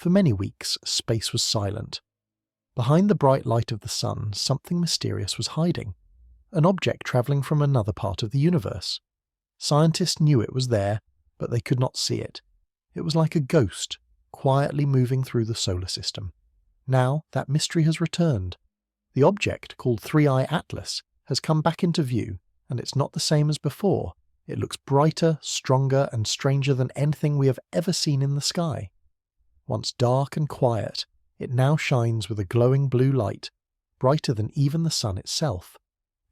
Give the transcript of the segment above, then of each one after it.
For many weeks, space was silent. Behind the bright light of the sun, something mysterious was hiding. An object travelling from another part of the universe. Scientists knew it was there, but they could not see it. It was like a ghost, quietly moving through the solar system. Now, that mystery has returned. The object, called 3-Eye Atlas, has come back into view, and it's not the same as before. It looks brighter, stronger, and stranger than anything we have ever seen in the sky. Once dark and quiet, it now shines with a glowing blue light, brighter than even the sun itself.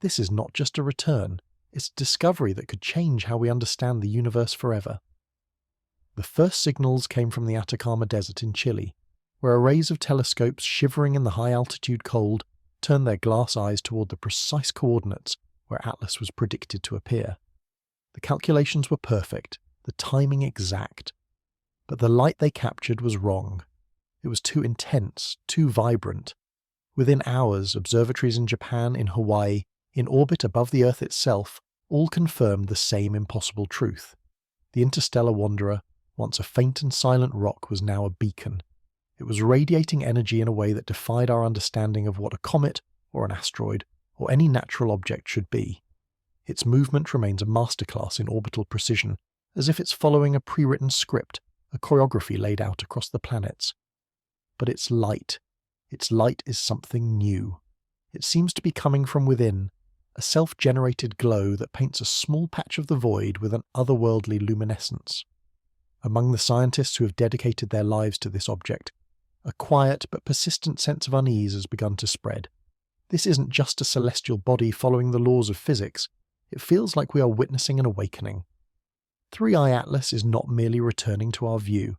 This is not just a return, it's a discovery that could change how we understand the universe forever. The first signals came from the Atacama Desert in Chile, where arrays of telescopes shivering in the high-altitude cold turned their glass eyes toward the precise coordinates where Atlas was predicted to appear. The calculations were perfect, the timing exact. But the light they captured was wrong. It was too intense, too vibrant. Within hours, observatories in Japan, in Hawaii, in orbit above the Earth itself, all confirmed the same impossible truth. The interstellar wanderer, once a faint and silent rock, was now a beacon. It was radiating energy in a way that defied our understanding of what a comet, or an asteroid, or any natural object should be. Its movement remains a masterclass in orbital precision, as if it's following a pre-written script, a choreography laid out across the planets. But its light is something new. It seems to be coming from within, a self-generated glow that paints a small patch of the void with an otherworldly luminescence. Among the scientists who have dedicated their lives to this object, a quiet but persistent sense of unease has begun to spread. This isn't just a celestial body following the laws of physics, it feels like we are witnessing an awakening. 3-Eye Atlas is not merely returning to our view,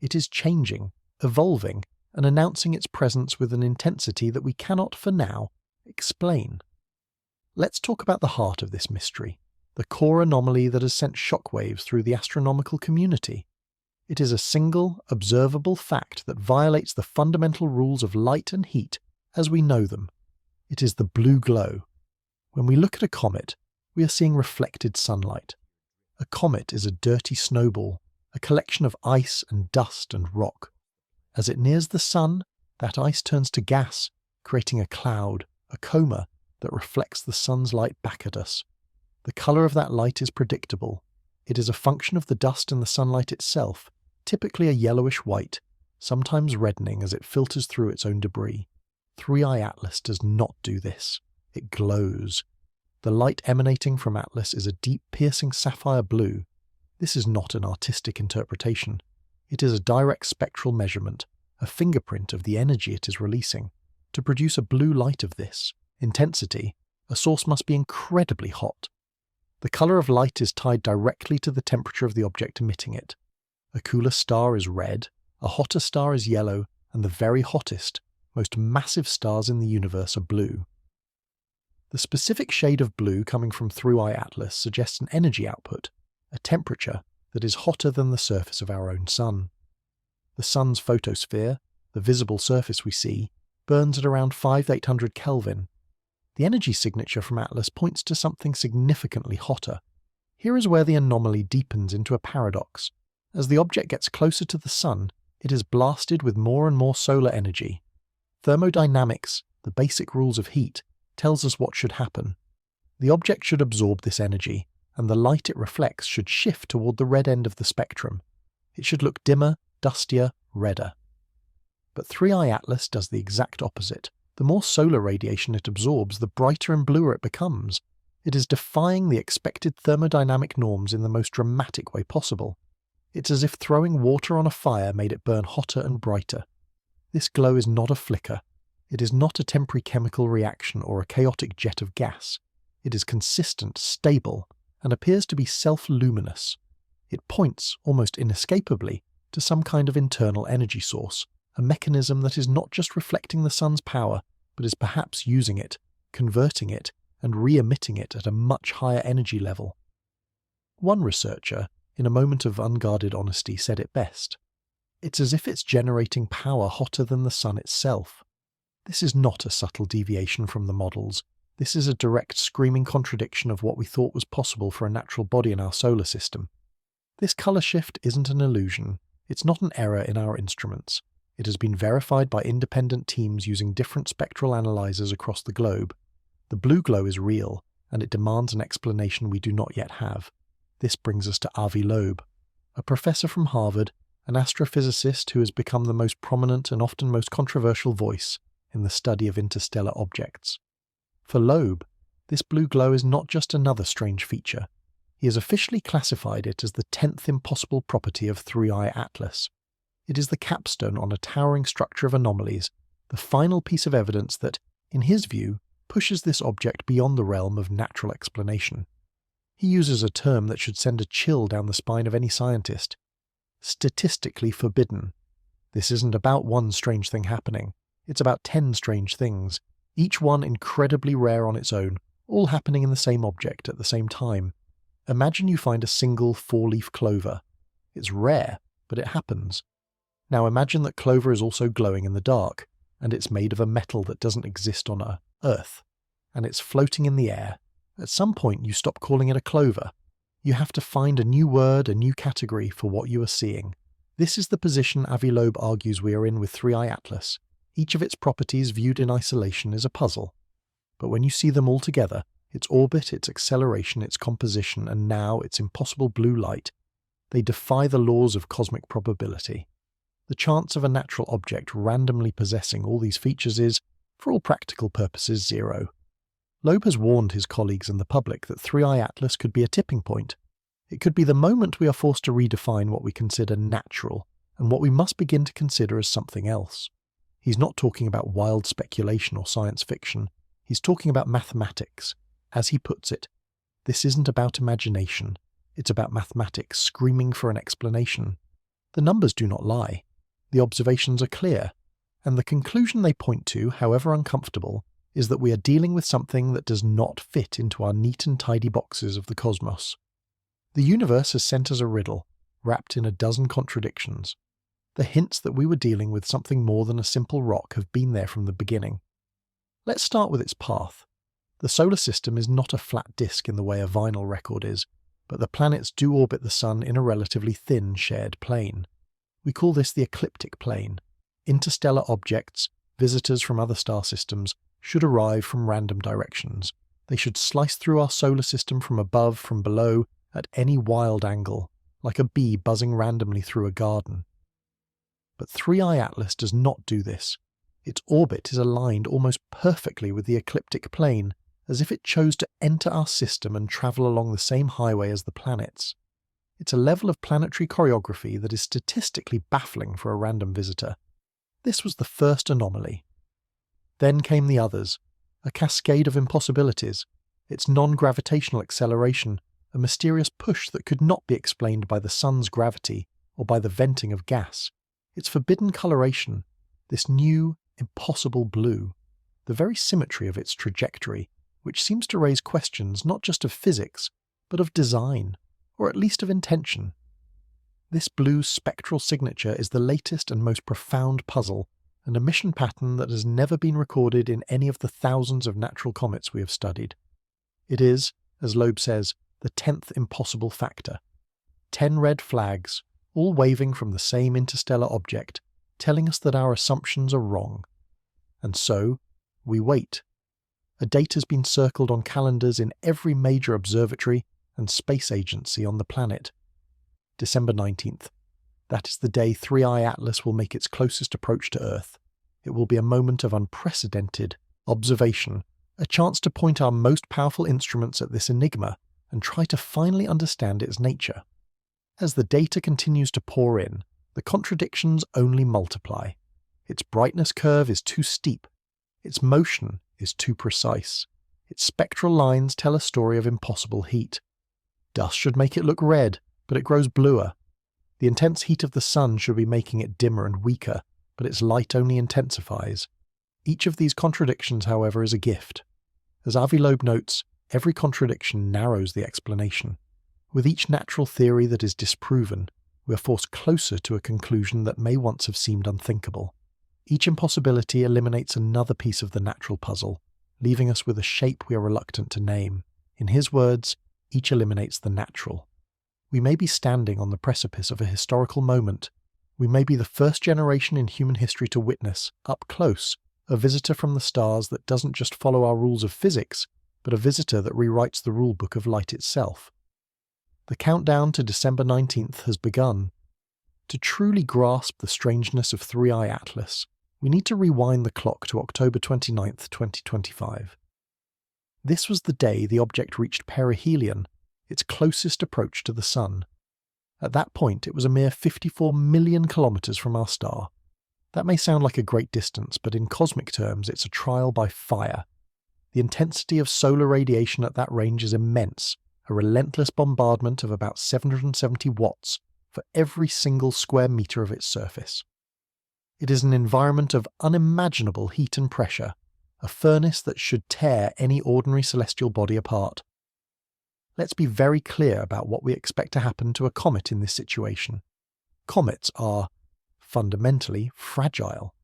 it is changing, evolving, and announcing its presence with an intensity that we cannot, for now, explain. Let's talk about the heart of this mystery, the core anomaly that has sent shockwaves through the astronomical community. It is a single, observable fact that violates the fundamental rules of light and heat as we know them. It is the blue glow. When we look at a comet, we are seeing reflected sunlight. A comet is a dirty snowball, a collection of ice and dust and rock. As it nears the sun, that ice turns to gas, creating a cloud, a coma, that reflects the sun's light back at us. The colour of that light is predictable. It is a function of the dust and the sunlight itself, typically a yellowish-white, sometimes reddening as it filters through its own debris. 3-Eye Atlas does not do this. It glows. The light emanating from Atlas is a deep, piercing sapphire blue. This is not an artistic interpretation. It is a direct spectral measurement, a fingerprint of the energy it is releasing. To produce a blue light of this intensity, a source must be incredibly hot. The colour of light is tied directly to the temperature of the object emitting it. A cooler star is red, a hotter star is yellow, and the very hottest, most massive stars in the universe are blue. The specific shade of blue coming from 3-Eye Atlas suggests an energy output, a temperature that is hotter than the surface of our own sun. The sun's photosphere, the visible surface we see, burns at around 5800 Kelvin. The energy signature from Atlas points to something significantly hotter. Here is where the anomaly deepens into a paradox. As the object gets closer to the sun, it is blasted with more and more solar energy. Thermodynamics, the basic rules of heat, tells us what should happen. The object should absorb this energy, and the light it reflects should shift toward the red end of the spectrum. It should look dimmer, dustier, redder. But 3-Eye Atlas does the exact opposite. The more solar radiation it absorbs, the brighter and bluer it becomes. It is defying the expected thermodynamic norms in the most dramatic way possible. It's as if throwing water on a fire made it burn hotter and brighter. This glow is not a flicker. It is not a temporary chemical reaction or a chaotic jet of gas. It is consistent, stable, and appears to be self-luminous. It points, almost inescapably, to some kind of internal energy source, a mechanism that is not just reflecting the sun's power, but is perhaps using it, converting it, and re-emitting it at a much higher energy level. One researcher, in a moment of unguarded honesty, said it best. It's as if it's generating power hotter than the sun itself. This is not a subtle deviation from the models. This is a direct screaming contradiction of what we thought was possible for a natural body in our solar system. This colour shift isn't an illusion. It's not an error in our instruments. It has been verified by independent teams using different spectral analyzers across the globe. The blue glow is real, and it demands an explanation we do not yet have. This brings us to Avi Loeb, a professor from Harvard, an astrophysicist who has become the most prominent and often most controversial voice in the study of interstellar objects. For Loeb, this blue glow is not just another strange feature. He has officially classified it as the 10th impossible property of 3I Atlas. It is the capstone on a towering structure of anomalies, the final piece of evidence that, in his view, pushes this object beyond the realm of natural explanation. He uses a term that should send a chill down the spine of any scientist. Statistically forbidden. This isn't about one strange thing happening. It's about 10 strange things, each one incredibly rare on its own, all happening in the same object at the same time. Imagine you find a single 4-leaf clover. It's rare, but it happens. Now imagine that clover is also glowing in the dark, and it's made of a metal that doesn't exist on Earth, and it's floating in the air. At some point you stop calling it a clover. You have to find a new word, a new category for what you are seeing. This is the position Avi Loeb argues we are in with 3I Atlas. Each of its properties viewed in isolation is a puzzle. But when you see them all together, its orbit, its acceleration, its composition, and now its impossible blue light, they defy the laws of cosmic probability. The chance of a natural object randomly possessing all these features is, for all practical purposes, zero. Loeb has warned his colleagues and the public that 3I Atlas could be a tipping point. It could be the moment we are forced to redefine what we consider natural and what we must begin to consider as something else. He's not talking about wild speculation or science fiction. He's talking about mathematics. As he puts it, this isn't about imagination. It's about mathematics screaming for an explanation. The numbers do not lie. The observations are clear. And the conclusion they point to, however uncomfortable, is that we are dealing with something that does not fit into our neat and tidy boxes of the cosmos. The universe has sent us a riddle, wrapped in a dozen contradictions. The hints that we were dealing with something more than a simple rock have been there from the beginning. Let's start with its path. The solar system is not a flat disk in the way a vinyl record is, but the planets do orbit the Sun in a relatively thin shared plane. We call this the ecliptic plane. Interstellar objects, visitors from other star systems, should arrive from random directions. They should slice through our solar system from above, from below, at any wild angle, like a bee buzzing randomly through a garden. But 3I Atlas does not do this. Its orbit is aligned almost perfectly with the ecliptic plane, as if it chose to enter our system and travel along the same highway as the planets. It's a level of planetary choreography that is statistically baffling for a random visitor. This was the first anomaly. Then came the others, a cascade of impossibilities, its non-gravitational acceleration, a mysterious push that could not be explained by the Sun's gravity or by the venting of gas, its forbidden coloration, this new, impossible blue, the very symmetry of its trajectory, which seems to raise questions not just of physics, but of design, or at least of intention. This blue spectral signature is the latest and most profound puzzle, an emission pattern that has never been recorded in any of the thousands of natural comets we have studied. It is, as Loeb says, the 10th impossible factor. 10 red flags, all waving from the same interstellar object, telling us that our assumptions are wrong. And so, we wait. A date has been circled on calendars in every major observatory and space agency on the planet. December 19th. That is the day 3I Atlas will make its closest approach to Earth. It will be a moment of unprecedented observation, a chance to point our most powerful instruments at this enigma and try to finally understand its nature. As the data continues to pour in, the contradictions only multiply. Its brightness curve is too steep. Its motion is too precise. Its spectral lines tell a story of impossible heat. Dust should make it look red, but it grows bluer. The intense heat of the Sun should be making it dimmer and weaker, but its light only intensifies. Each of these contradictions, however, is a gift. As Avi Loeb notes, every contradiction narrows the explanation. With each natural theory that is disproven, we are forced closer to a conclusion that may once have seemed unthinkable. Each impossibility eliminates another piece of the natural puzzle, leaving us with a shape we are reluctant to name. In his words, each eliminates the natural. We may be standing on the precipice of a historical moment, We may be the first generation in human history to witness, up close, a visitor from the stars that doesn't just follow our rules of physics, but a visitor that rewrites the rulebook of light itself. The countdown to December 19th has begun. To truly grasp the strangeness of 3i Atlas, we need to rewind the clock to October 29th, 2025. This was the day the object reached Perihelion, its closest approach to the Sun. At that point, it was a mere 54 million kilometers from our star. That may sound like a great distance, but in cosmic terms, it's a trial by fire. The intensity of solar radiation at that range is immense, a relentless bombardment of about 770 watts for every single square meter of its surface. It is an environment of unimaginable heat and pressure, a furnace that should tear any ordinary celestial body apart. Let's be very clear about what we expect to happen to a comet in this situation. Comets are, fundamentally, fragile.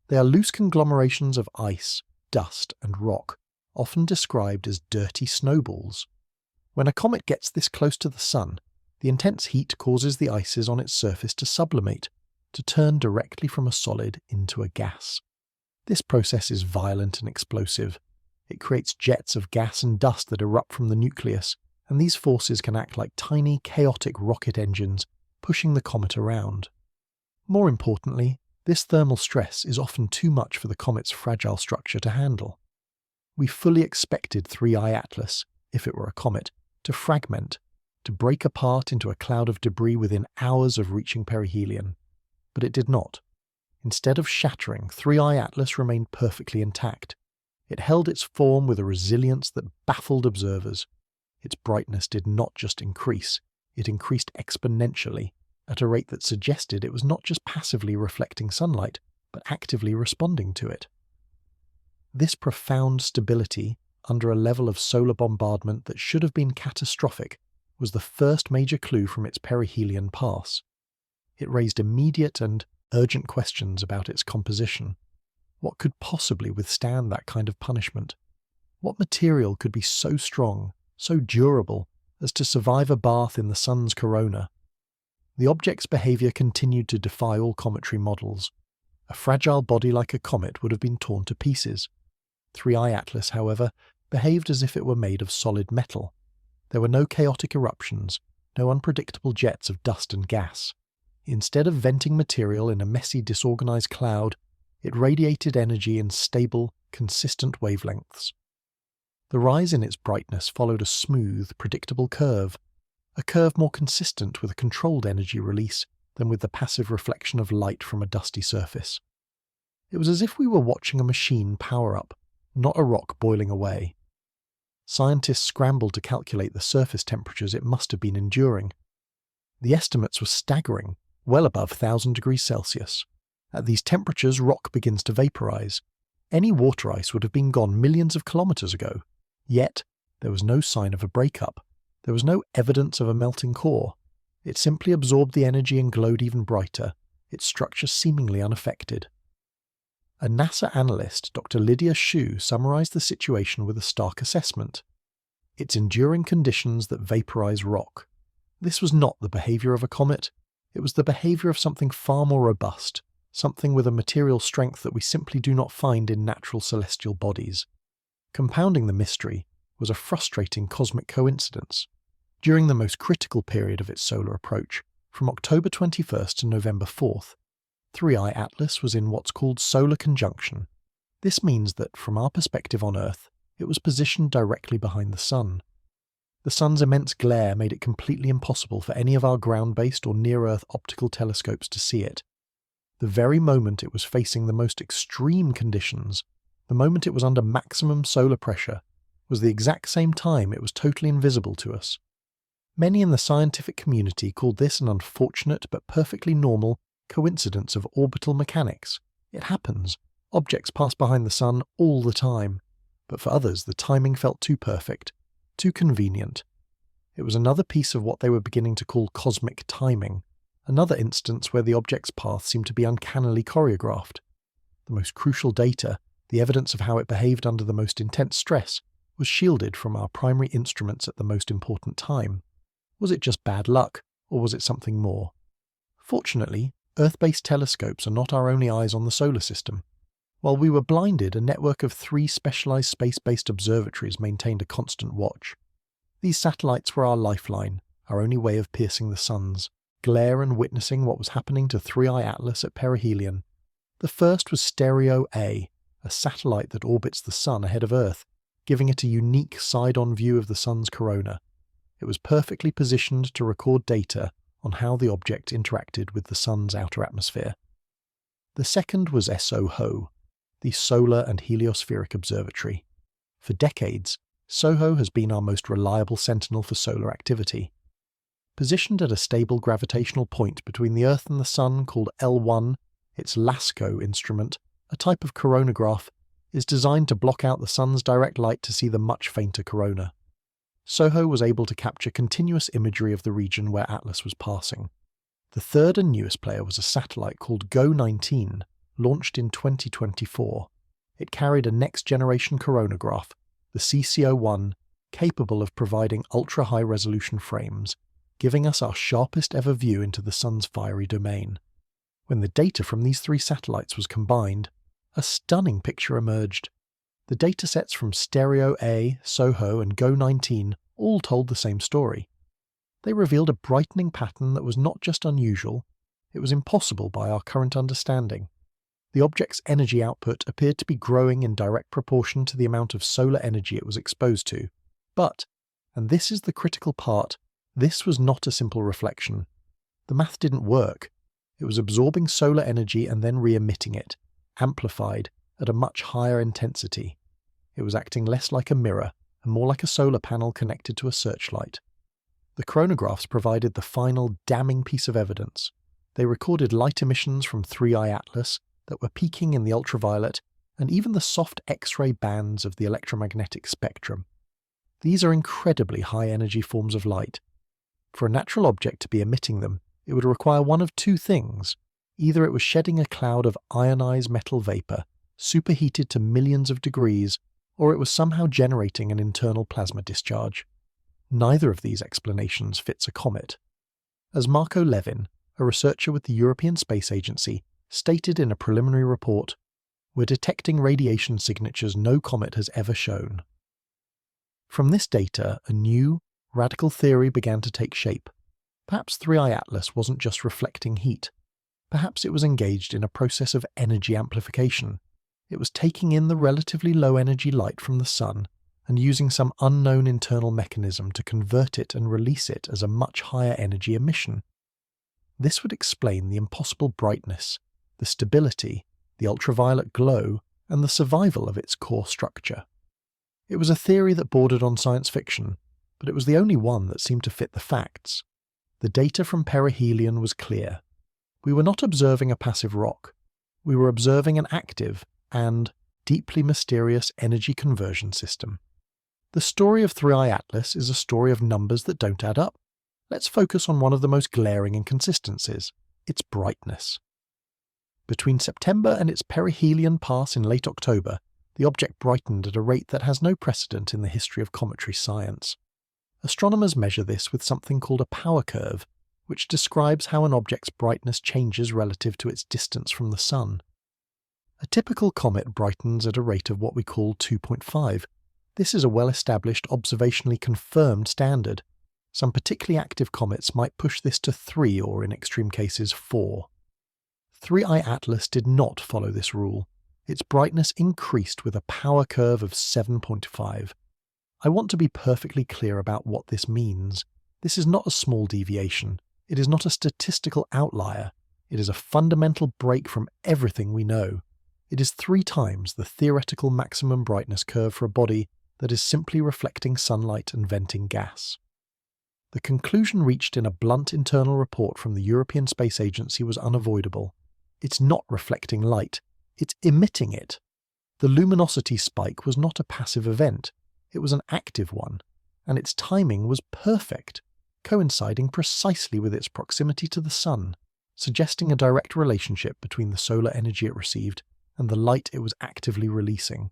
They are loose conglomerations of ice, dust, and rock, often described as dirty snowballs. When a comet gets this close to the Sun, the intense heat causes the ices on its surface to sublimate, to turn directly from a solid into a gas. This process is violent and explosive. It creates jets of gas and dust that erupt from the nucleus, and these forces can act like tiny, chaotic rocket engines, pushing the comet around. More importantly, this thermal stress is often too much for the comet's fragile structure to handle. We fully expected 3i Atlas, if it were a comet, to fragment, to break apart into a cloud of debris within hours of reaching perihelion. But it did not. Instead of shattering, 3i Atlas remained perfectly intact. It held its form with a resilience that baffled observers. Its brightness did not just increase, it increased exponentially, at a rate that suggested it was not just passively reflecting sunlight, but actively responding to it. This profound stability, under a level of solar bombardment that should have been catastrophic, was the first major clue from its perihelion pass. It raised immediate and urgent questions about its composition. What could possibly withstand that kind of punishment? What material could be so strong, so durable, as to survive a bath in the Sun's corona? The object's behaviour continued to defy all cometary models. A fragile body like a comet would have been torn to pieces. 3i Atlas, however, behaved as if it were made of solid metal. There were no chaotic eruptions, no unpredictable jets of dust and gas. Instead of venting material in a messy, disorganized cloud, it radiated energy in stable, consistent wavelengths. The rise in its brightness followed a smooth, predictable curve, a curve more consistent with a controlled energy release than with the passive reflection of light from a dusty surface. It was as if we were watching a machine power up, not a rock boiling away. Scientists scrambled to calculate the surface temperatures it must have been enduring. The estimates were staggering, well above 1,000 degrees Celsius. At these temperatures, rock begins to vaporize. Any water ice would have been gone millions of kilometers ago. Yet, there was no sign of a breakup. There was no evidence of a melting core. It simply absorbed the energy and glowed even brighter, its structure seemingly unaffected. A NASA analyst, Dr. Lydia Hsu, summarized the situation with a stark assessment. It's enduring conditions that vaporize rock. This was not the behavior of a comet. It was the behavior of something far more robust, something with a material strength that we simply do not find in natural celestial bodies. Compounding the mystery was a frustrating cosmic coincidence. During the most critical period of its solar approach, from October 21st to November 4th, 3i Atlas was in what's called solar conjunction. This means that, from our perspective on Earth, it was positioned directly behind the Sun. The Sun's immense glare made it completely impossible for any of our ground-based or near-Earth optical telescopes to see it. The very moment it was facing the most extreme conditions, the moment it was under maximum solar pressure, was the exact same time it was totally invisible to us. Many in the scientific community called this an unfortunate but perfectly normal coincidence of orbital mechanics. It happens. Objects pass behind the Sun all the time. But for others, the timing felt too perfect, too convenient. It was another piece of what they were beginning to call cosmic timing, another instance where the object's path seemed to be uncannily choreographed. The most crucial data, the evidence of how it behaved under the most intense stress, was shielded from our primary instruments at the most important time. Was it just bad luck, or was it something more? Fortunately, Earth-based telescopes are not our only eyes on the solar system. While we were blinded, a network of 3 specialized space-based observatories maintained a constant watch. These satellites were our lifeline, our only way of piercing the sun's glare and witnessing what was happening to 3i Atlas at Perihelion. The first was Stereo A, a satellite that orbits the Sun ahead of Earth, giving it a unique side-on view of the Sun's corona. It was perfectly positioned to record data on how the object interacted with the Sun's outer atmosphere. The second was SOHO, the Solar and Heliospheric Observatory. For decades, SOHO has been our most reliable sentinel for solar activity. Positioned at a stable gravitational point between the Earth and the Sun called L1, its LASCO instrument, a type of coronagraph, is designed to block out the Sun's direct light to see the much fainter corona. SOHO was able to capture continuous imagery of the region where Atlas was passing. The third and newest player was a satellite called GO-19, launched in 2024. It carried a next-generation coronagraph, the CCO-1, capable of providing ultra-high-resolution frames, giving us our sharpest ever view into the Sun's fiery domain. When the data from these 3 satellites was combined, a stunning picture emerged. The datasets from Stereo A, SOHO, and GO-19 all told the same story. They revealed a brightening pattern that was not just unusual, it was impossible by our current understanding. The object's energy output appeared to be growing in direct proportion to the amount of solar energy it was exposed to. But, and this is the critical part, this was not a simple reflection. The math didn't work. It was absorbing solar energy and then re-emitting it, amplified, at a much higher intensity. It was acting less like a mirror and more like a solar panel connected to a searchlight. The chronographs provided the final damning piece of evidence. They recorded light emissions from 3i Atlas that were peaking in the ultraviolet and even the soft X-ray bands of the electromagnetic spectrum. These are incredibly high-energy forms of light. For a natural object to be emitting them, it would require one of 2 things. Either it was shedding a cloud of ionized metal vapor, superheated to millions of degrees, or it was somehow generating an internal plasma discharge. Neither of these explanations fits a comet. As Marco Levin, a researcher with the European Space Agency, stated in a preliminary report, "We're detecting radiation signatures no comet has ever shown." From this data, a new, radical theory began to take shape. Perhaps 3i Atlas wasn't just reflecting heat. Perhaps it was engaged in a process of energy amplification. It was taking in the relatively low-energy light from the Sun and using some unknown internal mechanism to convert it and release it as a much higher energy emission. This would explain the impossible brightness, the stability, the ultraviolet glow, and the survival of its core structure. It was a theory that bordered on science fiction, but it was the only one that seemed to fit the facts. The data from Perihelion was clear. We were not observing a passive rock. We were observing an active and deeply mysterious energy conversion system. The story of 3i Atlas is a story of numbers that don't add up. Let's focus on one of the most glaring inconsistencies, its brightness. Between September and its perihelion pass in late October, the object brightened at a rate that has no precedent in the history of cometary science. Astronomers measure this with something called a power curve, which describes how an object's brightness changes relative to its distance from the Sun. A typical comet brightens at a rate of what we call 2.5. This is a well-established, observationally confirmed standard. Some particularly active comets might push this to 3 or, in extreme cases, 4. 3i Atlas did not follow this rule. Its brightness increased with a power curve of 7.5. I want to be perfectly clear about what this means. This is not a small deviation. It is not a statistical outlier. It is a fundamental break from everything we know. It is 3 times the theoretical maximum brightness curve for a body that is simply reflecting sunlight and venting gas. The conclusion reached in a blunt internal report from the European Space Agency was unavoidable. It's not reflecting light, it's emitting it. The luminosity spike was not a passive event, it was an active one, and its timing was perfect, coinciding precisely with its proximity to the Sun, suggesting a direct relationship between the solar energy it received and the light it was actively releasing.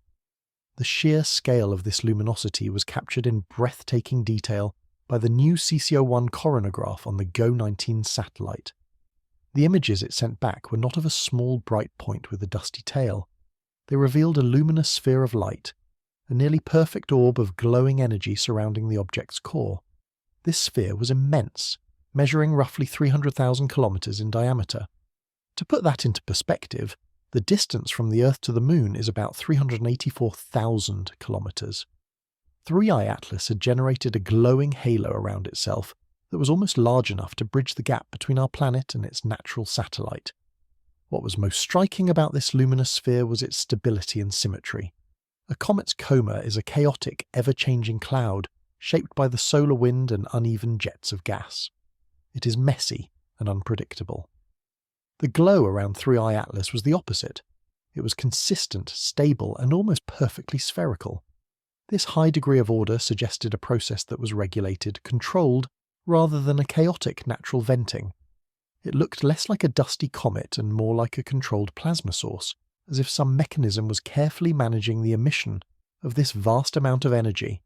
The sheer scale of this luminosity was captured in breathtaking detail by the new CCO-1 coronagraph on the GO-19 satellite. The images it sent back were not of a small bright point with a dusty tail. They revealed a luminous sphere of light, a nearly perfect orb of glowing energy surrounding the object's core. This sphere was immense, measuring roughly 300,000 kilometers in diameter. To put that into perspective, the distance from the Earth to the Moon is about 384,000 kilometers. 3i Atlas had generated a glowing halo around itself that was almost large enough to bridge the gap between our planet and its natural satellite. What was most striking about this luminous sphere was its stability and symmetry. A comet's coma is a chaotic, ever-changing cloud shaped by the solar wind and uneven jets of gas. It is messy and unpredictable. The glow around 3i Atlas was the opposite. It was consistent, stable, and almost perfectly spherical. This high degree of order suggested a process that was regulated, controlled, rather than a chaotic natural venting. It looked less like a dusty comet and more like a controlled plasma source, as if some mechanism was carefully managing the emission of this vast amount of energy.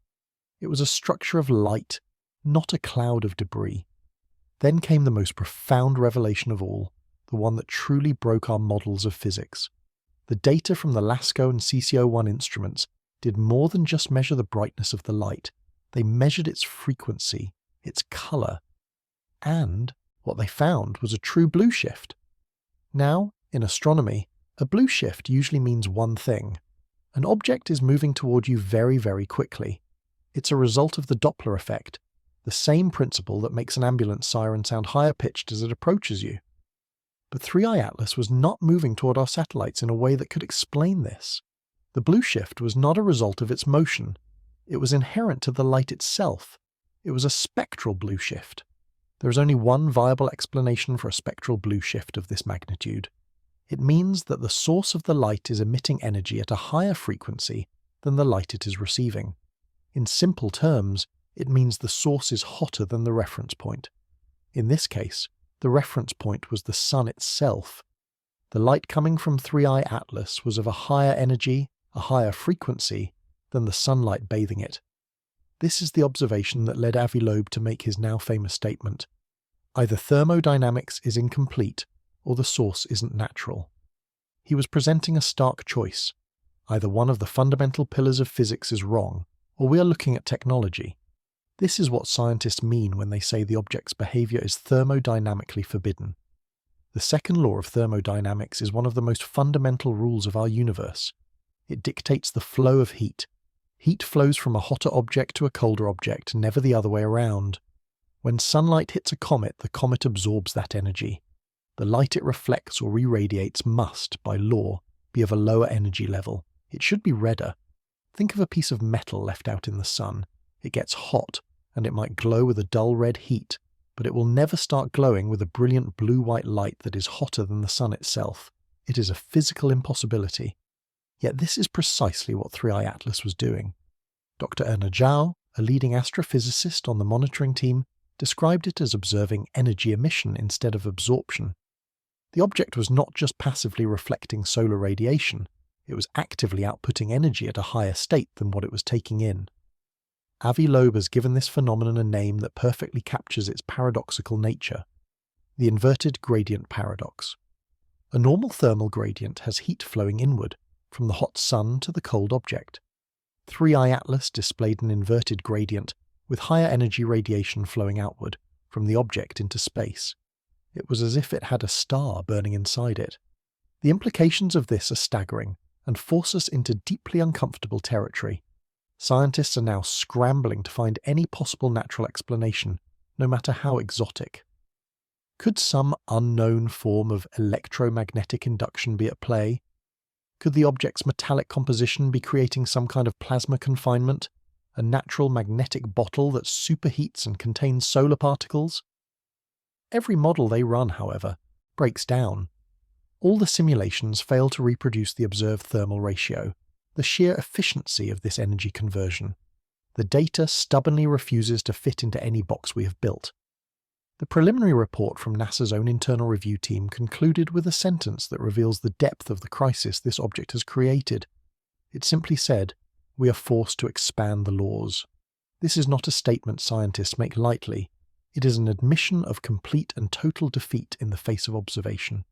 It was a structure of light, not a cloud of debris. Then came the most profound revelation of all, the one that truly broke our models of physics. The data from the LASCO and CCO1 instruments did more than just measure the brightness of the light. They measured its frequency, its color, and what they found was a true blue shift. Now, in astronomy, a blue shift usually means one thing. An object is moving toward you very, very quickly. It's a result of the Doppler effect, the same principle that makes an ambulance siren sound higher pitched as it approaches you. But 3i Atlas was not moving toward our satellites in a way that could explain this. The blue shift was not a result of its motion. It was inherent to the light itself. It was a spectral blue shift. There is only one viable explanation for a spectral blue shift of this magnitude. It means that the source of the light is emitting energy at a higher frequency than the light it is receiving. In simple terms, it means the source is hotter than the reference point. In this case, the reference point was the sun itself. The light coming from 3i Atlas was of a higher energy, a higher frequency, than the sunlight bathing it. This is the observation that led Avi Loeb to make his now famous statement: either thermodynamics is incomplete, or the source isn't natural. He was presenting a stark choice. Either one of the fundamental pillars of physics is wrong, or we are looking at technology. This is what scientists mean when they say the object's behavior is thermodynamically forbidden. The second law of thermodynamics is one of the most fundamental rules of our universe. It dictates the flow of heat. Heat flows from a hotter object to a colder object, never the other way around. When sunlight hits a comet, the comet absorbs that energy. The light it reflects or re-radiates must, by law, be of a lower energy level. It should be redder. Think of a piece of metal left out in the sun. It gets hot, and it might glow with a dull red heat, but it will never start glowing with a brilliant blue-white light that is hotter than the sun itself. It is a physical impossibility. Yet this is precisely what 3i Atlas was doing. Dr. Erna Zhao, a leading astrophysicist on the monitoring team, described it as observing energy emission instead of absorption. The object was not just passively reflecting solar radiation, it was actively outputting energy at a higher state than what it was taking in. Avi Loeb has given this phenomenon a name that perfectly captures its paradoxical nature: the inverted gradient paradox. A normal thermal gradient has heat flowing inward, from the hot sun to the cold object. 3i Atlas displayed an inverted gradient, with higher energy radiation flowing outward, from the object into space. It was as if it had a star burning inside it. The implications of this are staggering, and force us into deeply uncomfortable territory. Scientists are now scrambling to find any possible natural explanation, no matter how exotic. Could some unknown form of electromagnetic induction be at play? Could the object's metallic composition be creating some kind of plasma confinement, a natural magnetic bottle that superheats and contains solar particles? Every model they run, however, breaks down. All the simulations fail to reproduce the observed thermal ratio, the sheer efficiency of this energy conversion. The data stubbornly refuses to fit into any box we have built. The preliminary report from NASA's own internal review team concluded with a sentence that reveals the depth of the crisis this object has created. It simply said, "We are forced to expand the laws." This is not a statement scientists make lightly. It is an admission of complete and total defeat in the face of observation.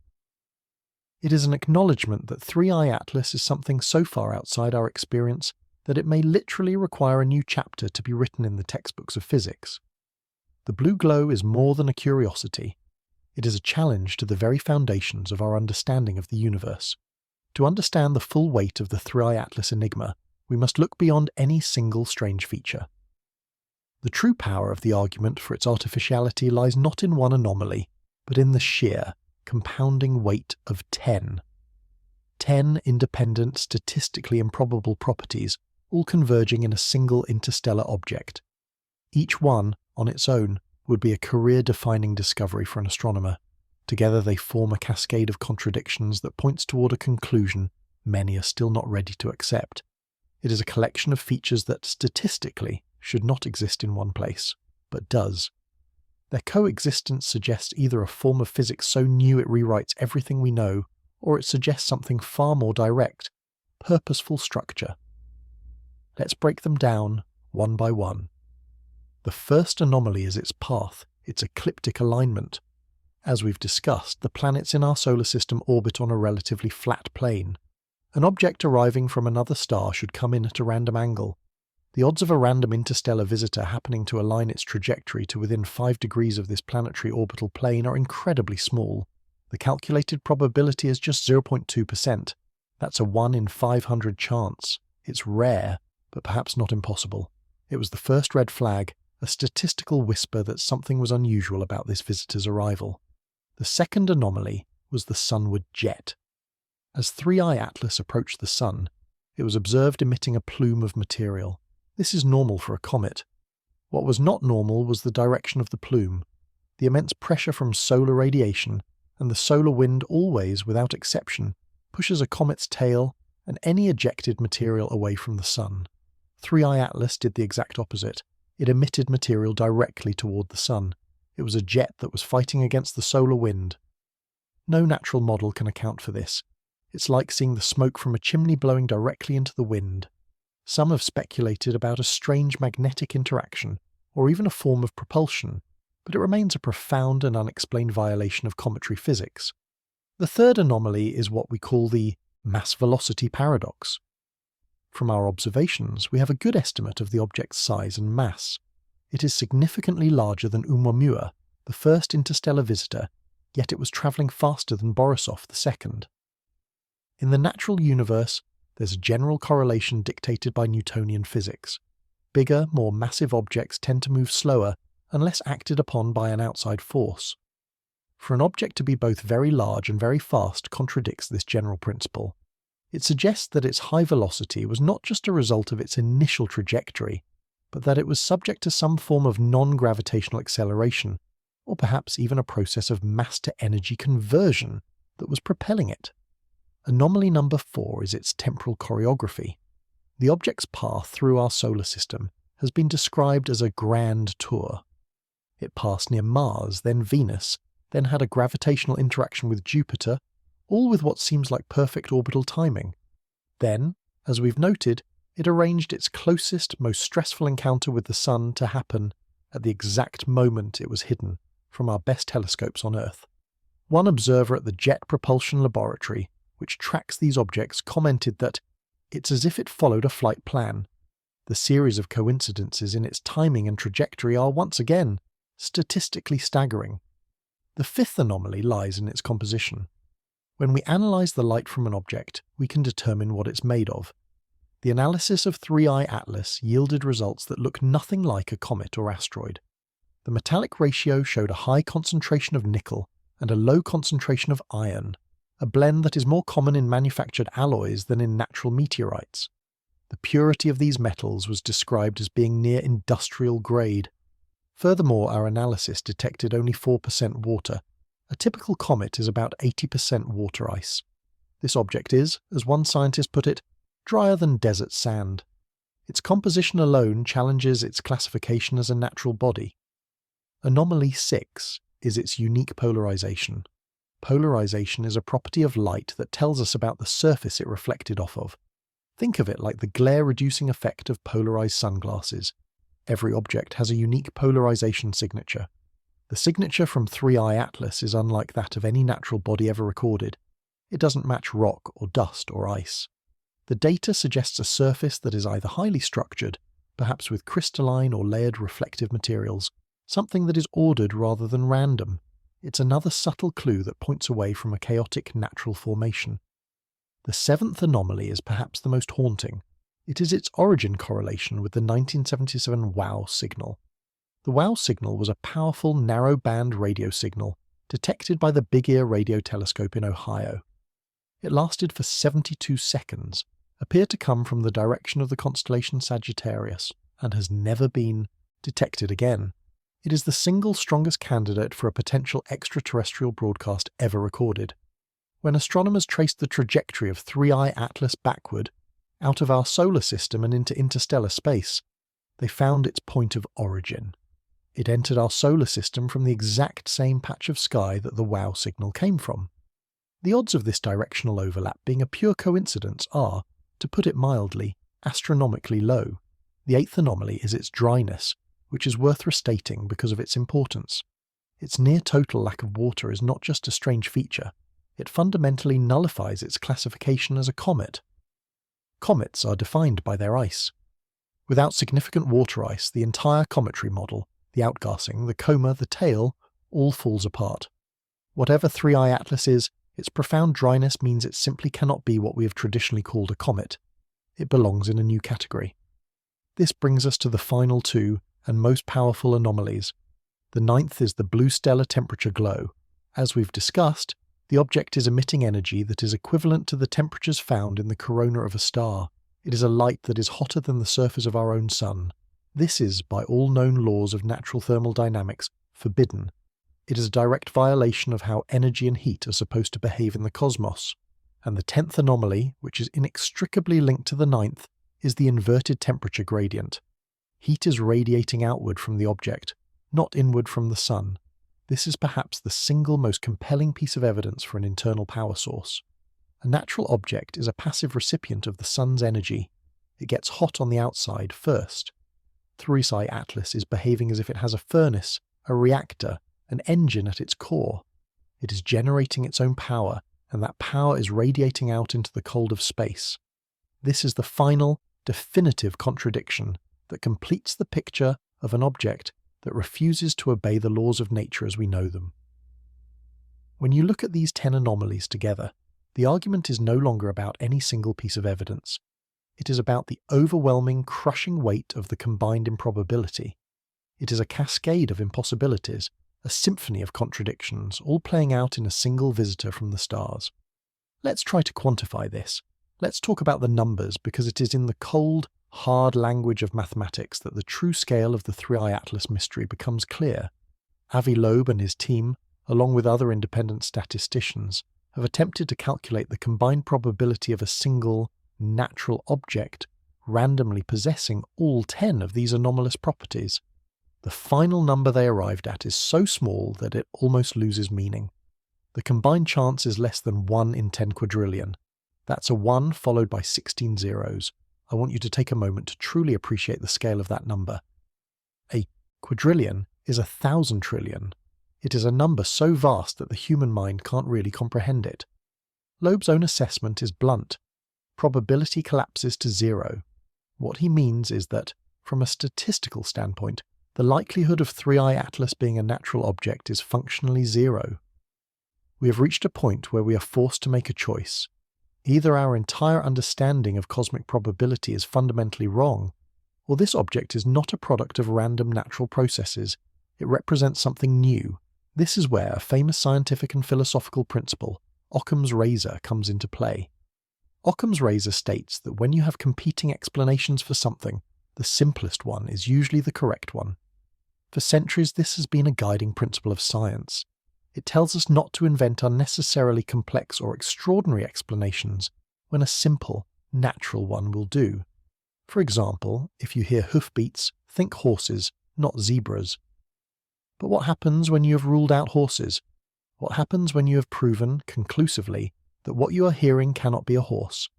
It is an acknowledgement that 3i Atlas is something so far outside our experience that it may literally require a new chapter to be written in the textbooks of physics. The blue glow is more than a curiosity. It is a challenge to the very foundations of our understanding of the universe. To understand the full weight of the 3i Atlas enigma, we must look beyond any single strange feature. The true power of the argument for its artificiality lies not in one anomaly, but in the sheer, compounding weight of 10. 10 independent, statistically improbable properties, all converging in a single interstellar object. Each one, on its own, would be a career-defining discovery for an astronomer. Together they form a cascade of contradictions that points toward a conclusion many are still not ready to accept. It is a collection of features that, statistically, should not exist in one place, but does. Their coexistence suggests either a form of physics so new it rewrites everything we know, or it suggests something far more direct, purposeful structure. Let's break them down, one by one. The first anomaly is its path, its ecliptic alignment. As we've discussed, the planets in our solar system orbit on a relatively flat plane. An object arriving from another star should come in at a random angle. The odds of a random interstellar visitor happening to align its trajectory to within 5 degrees of this planetary orbital plane are incredibly small. The calculated probability is just 0.2%. That's a 1 in 500 chance. It's rare, but perhaps not impossible. It was the first red flag, a statistical whisper that something was unusual about this visitor's arrival. The second anomaly was the sunward jet. As 3i Atlas approached the sun, it was observed emitting a plume of material. This is normal for a comet. What was not normal was the direction of the plume. The immense pressure from solar radiation, and the solar wind always, without exception, pushes a comet's tail and any ejected material away from the sun. 3i Atlas did the exact opposite. It emitted material directly toward the sun. It was a jet that was fighting against the solar wind. No natural model can account for this. It's like seeing the smoke from a chimney blowing directly into the wind. Some have speculated about a strange magnetic interaction, or even a form of propulsion, but it remains a profound and unexplained violation of cometary physics. The third anomaly is what we call the mass-velocity paradox. From our observations, we have a good estimate of the object's size and mass. It is significantly larger than Oumuamua, the first interstellar visitor, yet it was travelling faster than Borisov the second. In the natural universe, there's a general correlation dictated by Newtonian physics. Bigger, more massive objects tend to move slower unless acted upon by an outside force. For an object to be both very large and very fast contradicts this general principle. It suggests that its high velocity was not just a result of its initial trajectory, but that it was subject to some form of non-gravitational acceleration, or perhaps even a process of mass-to-energy conversion that was propelling it. Anomaly number 4 is its temporal choreography. The object's path through our solar system has been described as a grand tour. It passed near Mars, then Venus, then had a gravitational interaction with Jupiter, all with what seems like perfect orbital timing. Then, as we've noted, it arranged its closest, most stressful encounter with the Sun to happen at the exact moment it was hidden from our best telescopes on Earth. One observer at the Jet Propulsion Laboratory, which tracks these objects, commented that it's as if it followed a flight plan. The series of coincidences in its timing and trajectory are, once again, statistically staggering. The fifth anomaly lies in its composition. When we analyse the light from an object, we can determine what it's made of. The analysis of 3i Atlas yielded results that look nothing like a comet or asteroid. The metallic ratio showed a high concentration of nickel and a low concentration of iron, a blend that is more common in manufactured alloys than in natural meteorites. The purity of these metals was described as being near industrial grade. Furthermore, our analysis detected only 4% water. A typical comet is about 80% water ice. This object is, as one scientist put it, drier than desert sand. Its composition alone challenges its classification as a natural body. Anomaly 6 is its unique polarization. Polarization is a property of light that tells us about the surface it reflected off of. Think of it like the glare-reducing effect of polarized sunglasses. Every object has a unique polarization signature. The signature from 3i Atlas is unlike that of any natural body ever recorded. It doesn't match rock or dust or ice. The data suggests a surface that is either highly structured, perhaps with crystalline or layered reflective materials, something that is ordered rather than random. It's another subtle clue that points away from a chaotic natural formation. The seventh anomaly is perhaps the most haunting. It is its origin correlation with the 1977 WOW signal. The WOW signal was a powerful narrow-band radio signal detected by the Big Ear radio telescope in Ohio. It lasted for 72 seconds, appeared to come from the direction of the constellation Sagittarius, and has never been detected again. It is the single strongest candidate for a potential extraterrestrial broadcast ever recorded. When astronomers traced the trajectory of 3i Atlas backward, out of our solar system and into interstellar space, they found its point of origin. It entered our solar system from the exact same patch of sky that the WOW signal came from. The odds of this directional overlap being a pure coincidence are, to put it mildly, astronomically low. The eighth anomaly is its dryness, which is worth restating because of its importance. Its near-total lack of water is not just a strange feature, it fundamentally nullifies its classification as a comet. Comets are defined by their ice. Without significant water ice, the entire cometary model, the outgassing, the coma, the tail, all falls apart. Whatever 3i Atlas is, its profound dryness means it simply cannot be what we have traditionally called a comet. It belongs in a new category. This brings us to the final two and most powerful anomalies. The ninth is the blue stellar temperature glow. As we've discussed, the object is emitting energy that is equivalent to the temperatures found in the corona of a star. It is a light that is hotter than the surface of our own sun. This is, by all known laws of natural thermal dynamics, forbidden. It is a direct violation of how energy and heat are supposed to behave in the cosmos. And the 10th anomaly, which is inextricably linked to the 9th, is the inverted temperature gradient. Heat is radiating outward from the object, not inward from the sun. This is perhaps the single most compelling piece of evidence for an internal power source. A natural object is a passive recipient of the sun's energy. It gets hot on the outside first. 3i Atlas is behaving as if it has a furnace, a reactor, an engine at its core. It is generating its own power, and that power is radiating out into the cold of space. This is the final, definitive contradiction that completes the picture of an object that refuses to obey the laws of nature as we know them. When you look at these 10 anomalies together, the argument is no longer about any single piece of evidence. It is about the overwhelming, crushing weight of the combined improbability. It is a cascade of impossibilities, a symphony of contradictions, all playing out in a single visitor from the stars. Let's try to quantify this. Let's talk about the numbers, because it is in the cold, hard language of mathematics that the true scale of the 3i Atlas mystery becomes clear. Avi Loeb and his team, along with other independent statisticians, have attempted to calculate the combined probability of a single, natural object randomly possessing all 10 of these anomalous properties. The final number they arrived at is so small that it almost loses meaning. The combined chance is less than 1 in 10 quadrillion. That's a 1 followed by 16 zeros. I want you to take a moment to truly appreciate the scale of that number. A quadrillion is 1,000 trillion. It is a number so vast that the human mind can't really comprehend it. Loeb's own assessment is blunt. Probability collapses to 0. What he means is that, from a statistical standpoint, the likelihood of 3i Atlas being a natural object is functionally 0. We have reached a point where we are forced to make a choice. Either our entire understanding of cosmic probability is fundamentally wrong, or this object is not a product of random natural processes. It represents something new. This is where a famous scientific and philosophical principle, Occam's razor, comes into play. Occam's razor states that when you have competing explanations for something, the simplest one is usually the correct one. For centuries, this has been a guiding principle of science. It tells us not to invent unnecessarily complex or extraordinary explanations when a simple, natural one will do. For example, if you hear hoofbeats, think horses, not zebras. But what happens when you have ruled out horses? What happens when you have proven, conclusively, that what you are hearing cannot be a horse?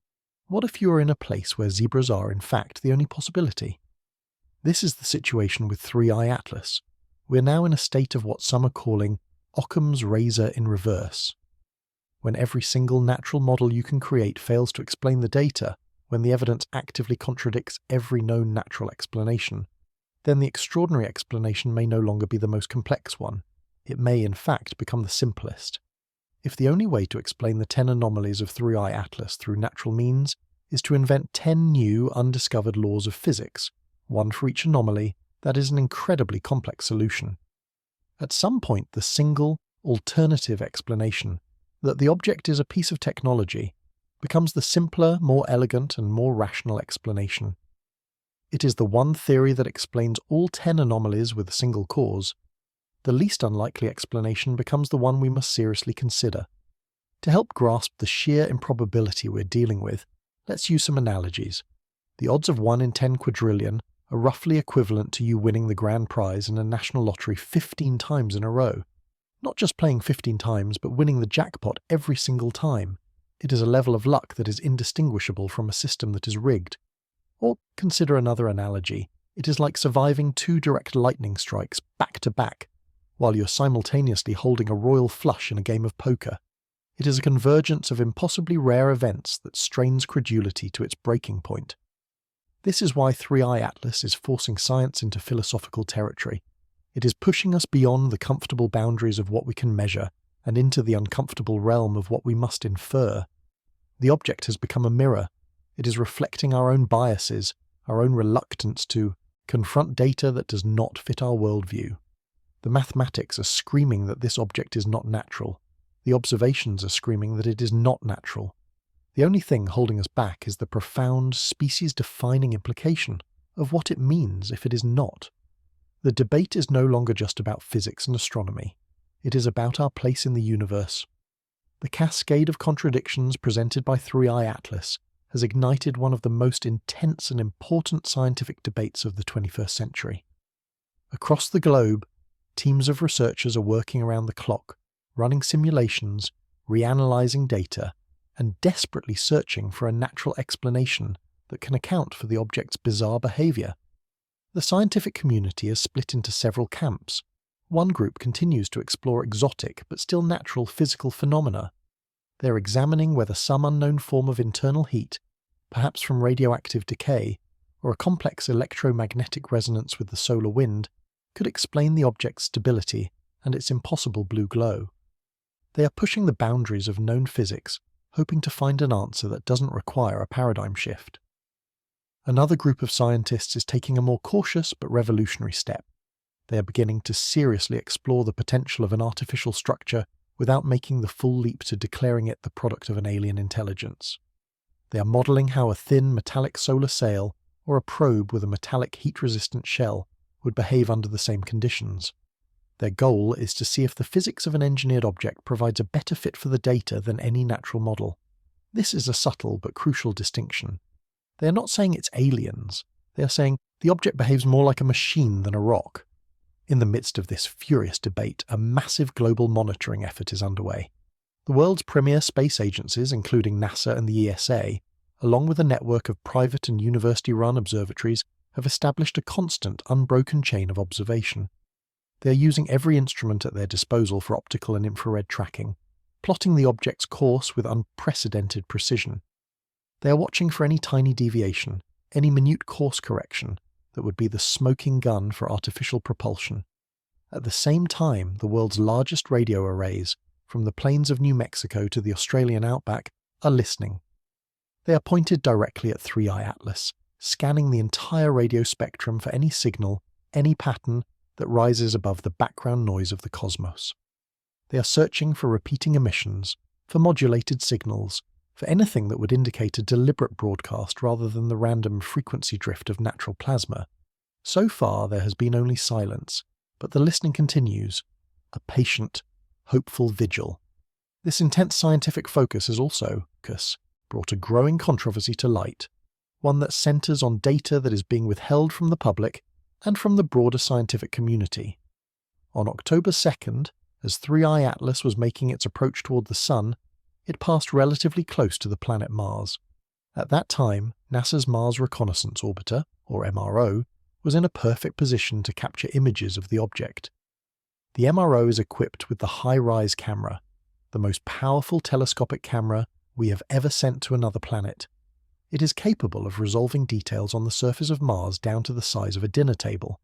What if you are in a place where zebras are, in fact, the only possibility? This is the situation with 3i Atlas. we're now in a state of what some are calling Occam's razor in reverse. When every single natural model you can create fails to explain the data, when the evidence actively contradicts every known natural explanation, then the extraordinary explanation may no longer be the most complex one. It may, in fact, become the simplest. If the only way to explain the 10 anomalies of Three-Eye Atlas through natural means is to invent 10 new, undiscovered laws of physics, one for each anomaly, that is an incredibly complex solution. At some point, the single, alternative explanation that the object is a piece of technology becomes the simpler, more elegant, and more rational explanation. It is the one theory that explains all 10 anomalies with a single cause. The least unlikely explanation becomes the one we must seriously consider. To help grasp the sheer improbability we're dealing with, let's use some analogies. The odds of 1 in 10 quadrillion are roughly equivalent to you winning the grand prize in a national lottery 15 times in a row. Not just playing 15 times, but winning the jackpot every single time. It is a level of luck that is indistinguishable from a system that is rigged. Or consider another analogy. It is like surviving 2 direct lightning strikes back to back, while you're simultaneously holding a royal flush in a game of poker. It is a convergence of impossibly rare events that strains credulity to its breaking point. This is why Three-Eye Atlas is forcing science into philosophical territory. It is pushing us beyond the comfortable boundaries of what we can measure and into the uncomfortable realm of what we must infer. The object has become a mirror. It is reflecting our own biases, our own reluctance to confront data that does not fit our worldview. The mathematics are screaming that this object is not natural. The observations are screaming that it is not natural. The only thing holding us back is the profound, species-defining implication of what it means if it is not. The debate is no longer just about physics and astronomy. It is about our place in the universe. The cascade of contradictions presented by Three-Eye Atlas has ignited one of the most intense and important scientific debates of the 21st century. Across the globe, teams of researchers are working around the clock, running simulations, reanalyzing data, and desperately searching for a natural explanation that can account for the object's bizarre behavior. The scientific community is split into several camps. One group continues to explore exotic but still natural physical phenomena. They're examining whether some unknown form of internal heat, perhaps from radioactive decay, or a complex electromagnetic resonance with the solar wind, could explain the object's stability and its impossible blue glow. They are pushing the boundaries of known physics, hoping to find an answer that doesn't require a paradigm shift. Another group of scientists is taking a more cautious but revolutionary step. They are beginning to seriously explore the potential of an artificial structure without making the full leap to declaring it the product of an alien intelligence. They are modelling how a thin metallic solar sail or a probe with a metallic heat-resistant shell would behave under the same conditions. Their goal is to see if the physics of an engineered object provides a better fit for the data than any natural model. This is a subtle but crucial distinction. They are not saying it's aliens. They are saying the object behaves more like a machine than a rock. In the midst of this furious debate, a massive global monitoring effort is underway. The world's premier space agencies, including NASA and the ESA, along with a network of private and university-run observatories, have established a constant, unbroken chain of observation. They are using every instrument at their disposal for optical and infrared tracking, plotting the object's course with unprecedented precision. They are watching for any tiny deviation, any minute course correction that would be the smoking gun for artificial propulsion. At the same time, the world's largest radio arrays, from the plains of New Mexico to the Australian outback, are listening. They are pointed directly at Three-Eye Atlas, scanning the entire radio spectrum for any signal, any pattern that rises above the background noise of the cosmos. They are searching for repeating emissions, for modulated signals, for anything that would indicate a deliberate broadcast rather than the random frequency drift of natural plasma. So far there has been only silence, but the listening continues, a patient, hopeful vigil. This intense scientific focus has also, brought a growing controversy to light, one that centres on data that is being withheld from the public and from the broader scientific community. On October 2nd, as Three-Eye Atlas was making its approach toward the Sun, it passed relatively close to the planet Mars. At that time, NASA's Mars Reconnaissance Orbiter, or MRO, was in a perfect position to capture images of the object, The MRO is equipped with the high-rise camera, the most powerful telescopic camera we have ever sent to another planet. It is capable of resolving details on the surface of Mars down to the size of a dinner table.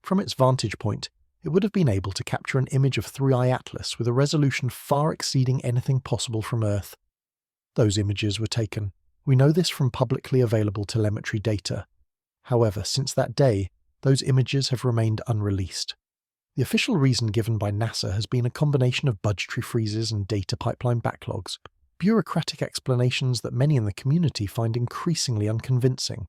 From its vantage point, it would have been able to capture an image of 3i Atlas with a resolution far exceeding anything possible from Earth. Those images were taken. We know this from publicly available telemetry data. However, since that day, those images have remained unreleased. The official reason given by NASA has been a combination of budgetary freezes and data pipeline backlogs, bureaucratic explanations that many in the community find increasingly unconvincing.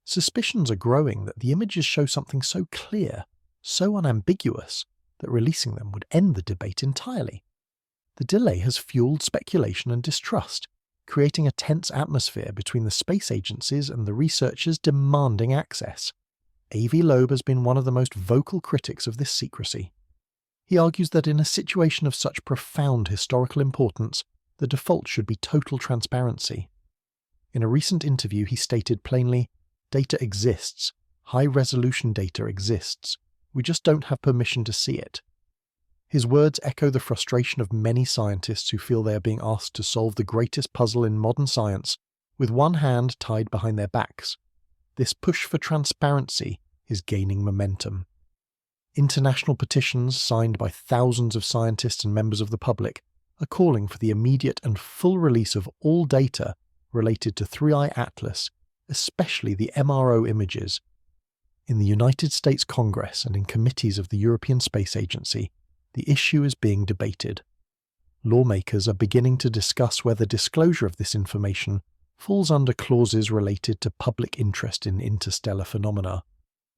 Suspicions are growing that the images show something so clear, so unambiguous, that releasing them would end the debate entirely. The delay has fueled speculation and distrust, creating a tense atmosphere between the space agencies and the researchers demanding access. A.V. Loeb has been one of the most vocal critics of this secrecy. He argues that in a situation of such profound historical importance, the default should be total transparency. In a recent interview, he stated plainly, "Data exists. High-resolution data exists. We just don't have permission to see it." His words echo the frustration of many scientists who feel they are being asked to solve the greatest puzzle in modern science with one hand tied behind their backs. This push for transparency is gaining momentum. International petitions signed by thousands of scientists and members of the public are calling for the immediate and full release of all data related to 3i Atlas, especially the MRO images. In the United States Congress and in committees of the European Space Agency, the issue is being debated. Lawmakers are beginning to discuss whether disclosure of this information falls under clauses related to public interest in interstellar phenomena.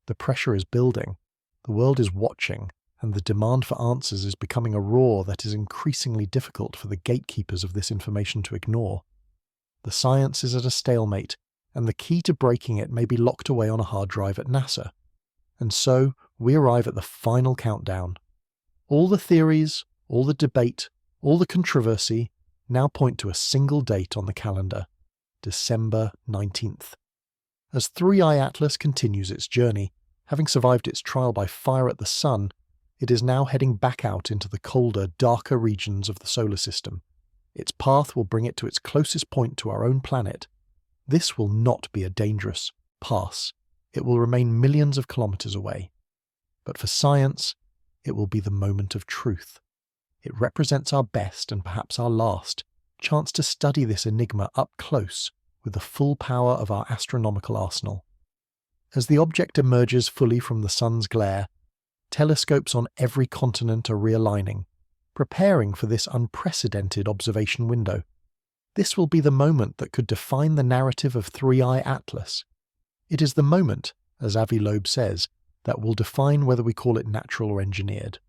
The pressure is building, the world is watching, and the demand for answers is becoming a roar that is increasingly difficult for the gatekeepers of this information to ignore. The science is at a stalemate, and the key to breaking it may be locked away on a hard drive at NASA. And so, we arrive at the final countdown. All the theories, all the debate, all the controversy now point to a single date on the calendar, December 19th. As 3i Atlas continues its journey, having survived its trial by fire at the Sun, it is now heading back out into the colder, darker regions of the solar system. Its path will bring it to its closest point to our own planet. This will not be a dangerous pass. It will remain millions of kilometers away. But for science, it will be the moment of truth. It represents our best and perhaps our last chance to study this enigma up close with the full power of our astronomical arsenal. As the object emerges fully from the sun's glare, telescopes on every continent are realigning, preparing for this unprecedented observation window. This will be the moment that could define the narrative of 3i Atlas. It is the moment, as Avi Loeb says, that will define whether we call it natural or engineered.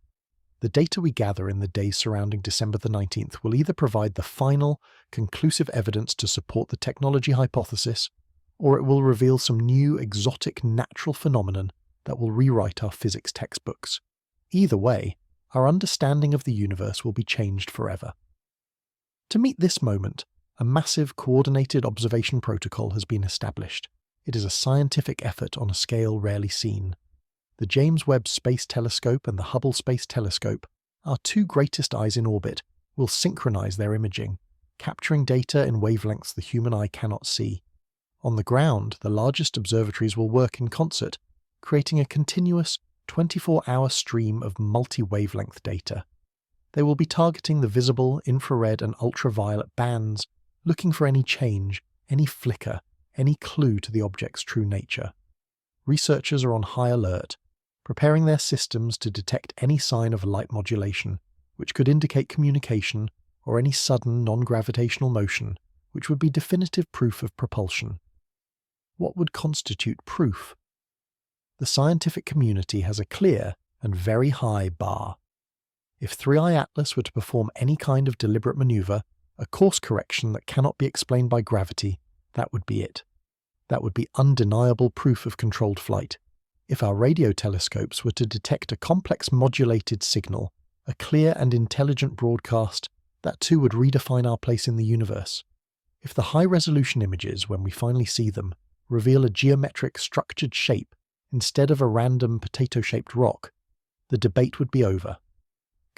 The data we gather in the days surrounding December the 19th will either provide the final, conclusive evidence to support the technology hypothesis, or it will reveal some new, exotic natural phenomenon that will rewrite our physics textbooks. Either way, our understanding of the universe will be changed forever. To meet this moment, a massive coordinated observation protocol has been established. It is a scientific effort on a scale rarely seen. The James Webb Space Telescope and the Hubble Space Telescope, our two greatest eyes in orbit, will synchronize their imaging, capturing data in wavelengths the human eye cannot see. On the ground, the largest observatories will work in concert, creating a continuous 24-hour stream of multi-wavelength data. They will be targeting the visible, infrared and ultraviolet bands, looking for any change, any flicker, any clue to the object's true nature. Researchers are on high alert, preparing their systems to detect any sign of light modulation, which could indicate communication, or any sudden non-gravitational motion, which would be definitive proof of propulsion. What would constitute proof? The scientific community has a clear and very high bar. If 3i Atlas were to perform any kind of deliberate maneuver, a course correction that cannot be explained by gravity, that would be it. That would be undeniable proof of controlled flight. If our radio telescopes were to detect a complex modulated signal, a clear and intelligent broadcast, that too would redefine our place in the universe. If the high-resolution images, when we finally see them, reveal a geometric structured shape instead of a random potato-shaped rock, the debate would be over.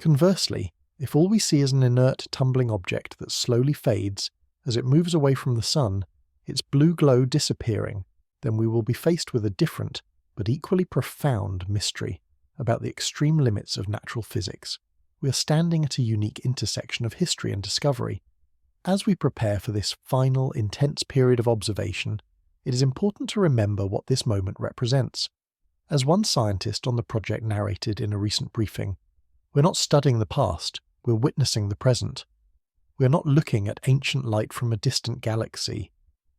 Conversely, if all we see is an inert tumbling object that slowly fades as it moves away from the sun, its blue glow disappearing, then we will be faced with a different, but equally profound mystery about the extreme limits of natural physics. We are standing at a unique intersection of history and discovery. As we prepare for this final, intense period of observation, it is important to remember what this moment represents. As one scientist on the project narrated in a recent briefing, we're not studying the past, we're witnessing the present. We are not looking at ancient light from a distant galaxy.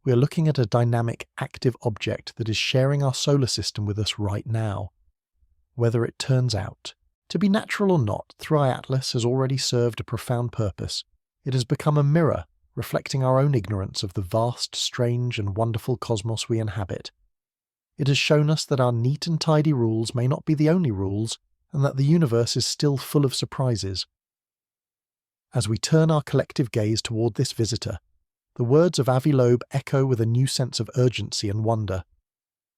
We are looking at a dynamic, active object that is sharing our solar system with us right now. Whether it turns out to be natural or not, 3i Atlas has already served a profound purpose. It has become a mirror, reflecting our own ignorance of the vast, strange, and wonderful cosmos we inhabit. It has shown us that our neat and tidy rules may not be the only rules, and that the universe is still full of surprises. As we turn our collective gaze toward this visitor, the words of Loeb echo with a new sense of urgency and wonder.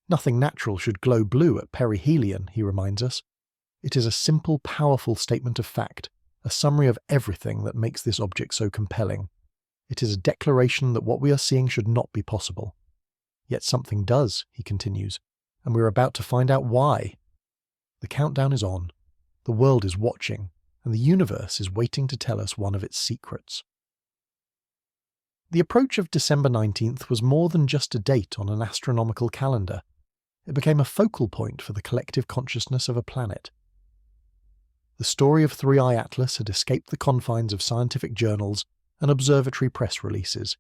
Nothing natural should glow blue at Perihelion, he reminds us. It is a simple, powerful statement of fact, a summary of everything that makes this object so compelling. It is a declaration that what we are seeing should not be possible. Yet something does, he continues, and we are about to find out why. The countdown is on, the world is watching, and the universe is waiting to tell us one of its secrets. The approach of December 19th was more than just a date on an astronomical calendar. It became a focal point for the collective consciousness of a planet. The story of 3i Atlas had escaped the confines of scientific journals and observatory press releases.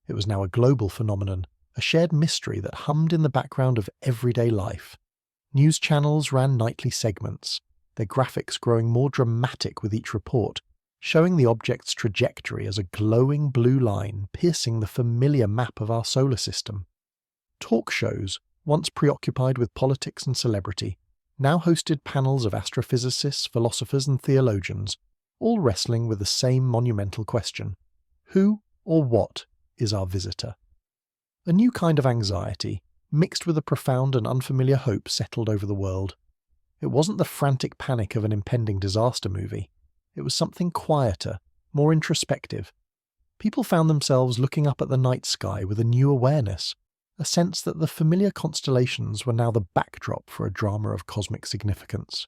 It was now a global phenomenon, a shared mystery that hummed in the background of everyday life. News channels ran nightly segments, their graphics growing more dramatic with each report, showing the object's trajectory as a glowing blue line piercing the familiar map of our solar system. Talk shows, once preoccupied with politics and celebrity, now hosted panels of astrophysicists, philosophers and theologians, all wrestling with the same monumental question: who or what is our visitor? A new kind of anxiety, mixed with a profound and unfamiliar hope, settled over the world. It wasn't the frantic panic of an impending disaster movie. It was something quieter, more introspective. People found themselves looking up at the night sky with a new awareness, a sense that the familiar constellations were now the backdrop for a drama of cosmic significance.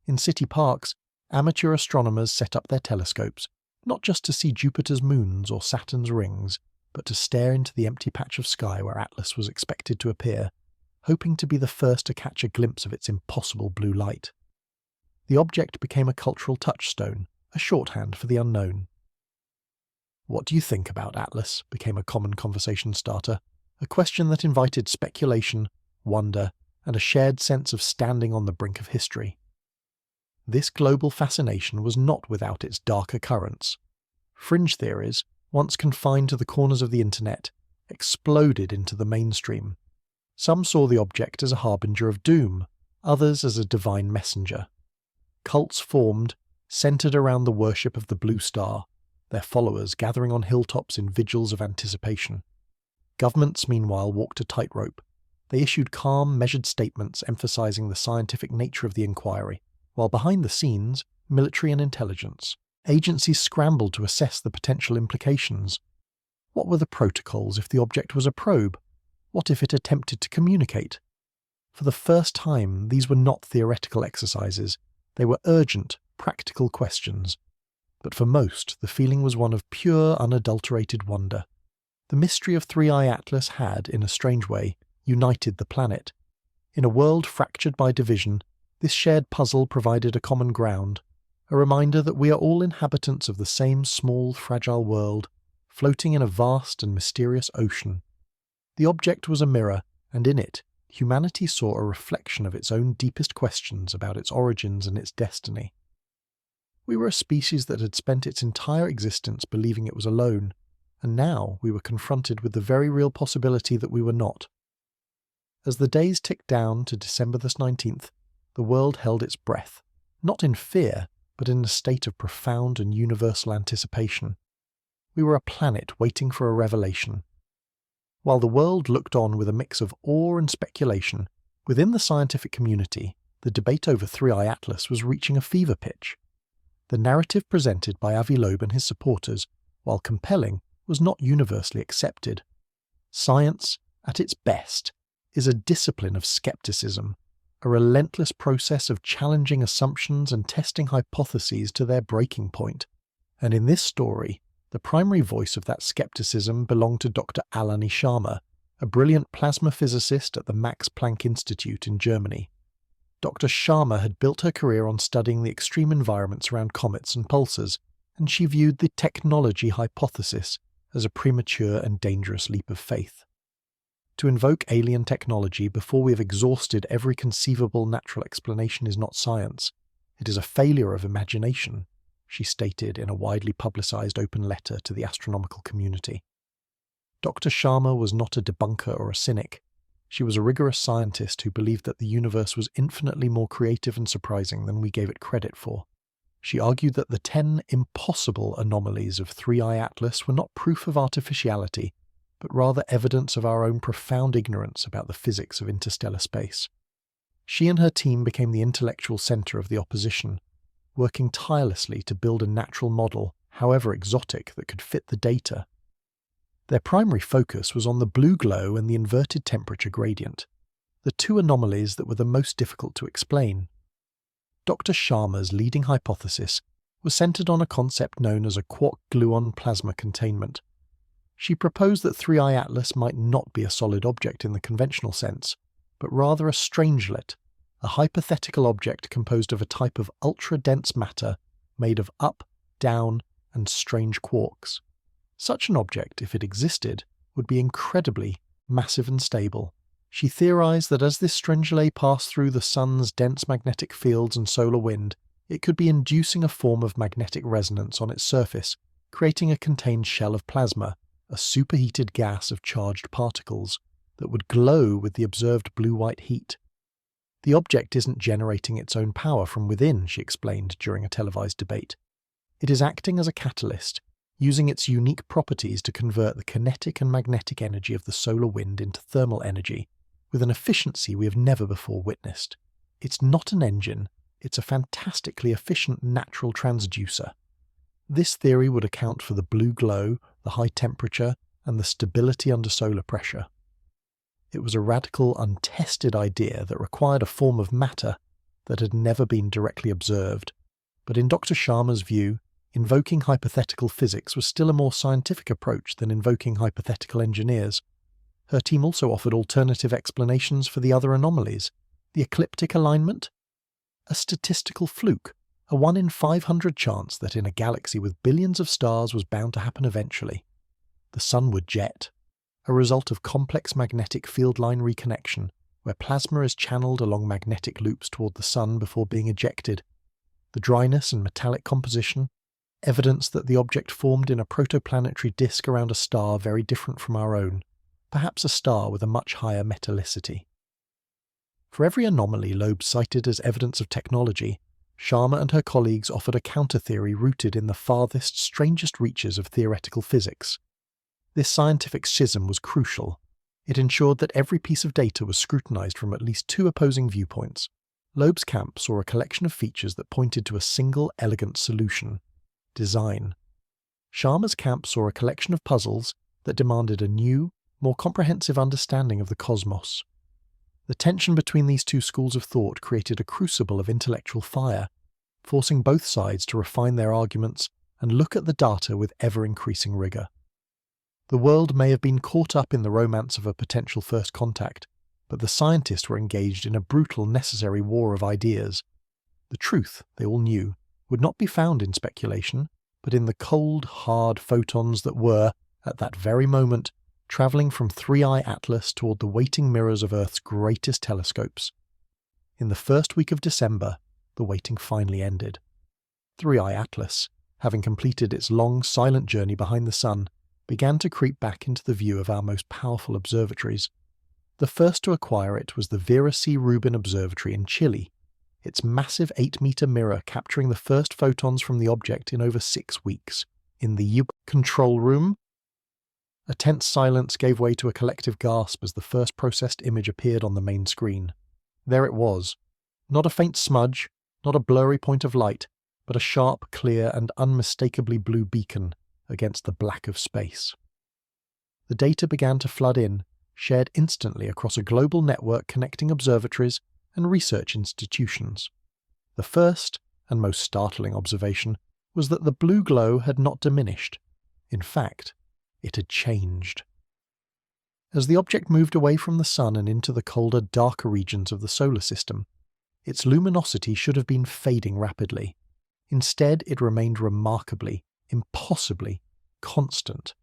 In city parks, amateur astronomers set up their telescopes, not just to see Jupiter's moons or Saturn's rings, but to stare into the empty patch of sky where Atlas was expected to appear, hoping to be the first to catch a glimpse of its impossible blue light. The object became a cultural touchstone, a shorthand for the unknown. "What do you think about Atlas?" became a common conversation starter, a question that invited speculation, wonder, and a shared sense of standing on the brink of history. This global fascination was not without its darker currents. Fringe theories, once confined to the corners of the internet, exploded into the mainstream. Some saw the object as a harbinger of doom, others as a divine messenger. Cults formed, centered around the worship of the blue star, their followers gathering on hilltops in vigils of anticipation. Governments, meanwhile, walked a tightrope. They issued calm, measured statements emphasizing the scientific nature of the inquiry, while behind the scenes, military and intelligence agencies scrambled to assess the potential implications. What were the protocols if the object was a probe? What if it attempted to communicate? For the first time, these were not theoretical exercises. They were urgent, practical questions. But for most, the feeling was one of pure, unadulterated wonder. The mystery of 3i Atlas had, in a strange way, united the planet. In a world fractured by division, this shared puzzle provided a common ground, a reminder that we are all inhabitants of the same small, fragile world, floating in a vast and mysterious ocean. The object was a mirror, and in it, humanity saw a reflection of its own deepest questions about its origins and its destiny. We were a species that had spent its entire existence believing it was alone, and now we were confronted with the very real possibility that we were not. As the days ticked down to December the 19th, the world held its breath, not in fear, but in a state of profound and universal anticipation. We were a planet waiting for a revelation. While the world looked on with a mix of awe and speculation, within the scientific community, the debate over 3i Atlas was reaching a fever pitch. The narrative presented by Avi Loeb and his supporters, while compelling, was not universally accepted. Science, at its best, is a discipline of skepticism, a relentless process of challenging assumptions and testing hypotheses to their breaking point. And in this story, the primary voice of that skepticism belonged to Dr. Alani Sharma, a brilliant plasma physicist at the Max Planck Institute in Germany. Dr. Sharma had built her career on studying the extreme environments around comets and pulsars, and she viewed the technology hypothesis as a premature and dangerous leap of faith. To invoke alien technology before we have exhausted every conceivable natural explanation is not science. It is a failure of imagination, she stated in a widely publicized open letter to the astronomical community. Dr. Sharma was not a debunker or a cynic. She was a rigorous scientist who believed that the universe was infinitely more creative and surprising than we gave it credit for. She argued that the 10 impossible anomalies of 3I Atlas were not proof of artificiality, but rather evidence of our own profound ignorance about the physics of interstellar space. She and her team became the intellectual centre of the opposition, working tirelessly to build a natural model, however exotic, that could fit the data. Their primary focus was on the blue glow and the inverted temperature gradient, the two anomalies that were the most difficult to explain. Dr. Sharma's leading hypothesis was centered on a concept known as a Quark-Gluon plasma containment. She proposed that 3I Atlas might not be a solid object in the conventional sense, but rather a strangelet, a hypothetical object composed of a type of ultra-dense matter made of up, down, and strange quarks. Such an object, if it existed, would be incredibly massive and stable. She theorized that as this strangelet passed through the Sun's dense magnetic fields and solar wind, it could be inducing a form of magnetic resonance on its surface, creating a contained shell of plasma, a superheated gas of charged particles, that would glow with the observed blue-white heat. The object isn't generating its own power from within, she explained during a televised debate. It is acting as a catalyst, using its unique properties to convert the kinetic and magnetic energy of the solar wind into thermal energy, with an efficiency we have never before witnessed. It's not an engine, it's a fantastically efficient natural transducer. This theory would account for the blue glow, the high temperature, and the stability under solar pressure. It was a radical, untested idea that required a form of matter that had never been directly observed, but in Dr. Sharma's view, invoking hypothetical physics was still a more scientific approach than invoking hypothetical engineers. Her team also offered alternative explanations for the other anomalies. The ecliptic alignment? A statistical fluke, a 1 in 500 chance that in a galaxy with billions of stars was bound to happen eventually. The sun would jet, a result of complex magnetic field line reconnection, where plasma is channeled along magnetic loops toward the sun before being ejected. The dryness and metallic composition, evidence that the object formed in a protoplanetary disk around a star very different from our own, perhaps a star with a much higher metallicity. For every anomaly Loeb cited as evidence of technology, Sharma and her colleagues offered a counter-theory rooted in the farthest, strangest reaches of theoretical physics. This scientific schism was crucial. It ensured that every piece of data was scrutinized from at least two opposing viewpoints. Loeb's camp saw a collection of features that pointed to a single elegant solution: design. Sharma's camp saw a collection of puzzles that demanded a new, more comprehensive understanding of the cosmos. The tension between these two schools of thought created a crucible of intellectual fire, forcing both sides to refine their arguments and look at the data with ever-increasing rigor. The world may have been caught up in the romance of a potential first contact, but the scientists were engaged in a brutal, necessary war of ideas. The truth, they all knew, would not be found in speculation, but in the cold, hard photons that were, at that very moment, travelling from 3I Atlas toward the waiting mirrors of Earth's greatest telescopes. In the first week of December, the waiting finally ended. 3I Atlas, having completed its long, silent journey behind the Sun, began to creep back into the view of our most powerful observatories. The first to acquire it was the Vera C. Rubin Observatory in Chile, its massive 8-meter mirror capturing the first photons from the object in over 6 weeks. In the control room, a tense silence gave way to a collective gasp as the first processed image appeared on the main screen. There it was. Not a faint smudge, not a blurry point of light, but a sharp, clear, and unmistakably blue beacon against the black of space. The data began to flood in, shared instantly across a global network connecting observatories and research institutions. The first, and most startling observation, was that the blue glow had not diminished. In fact, it had changed. As the object moved away from the Sun and into the colder, darker regions of the solar system, its luminosity should have been fading rapidly. Instead, it remained remarkably, impossibly, constant.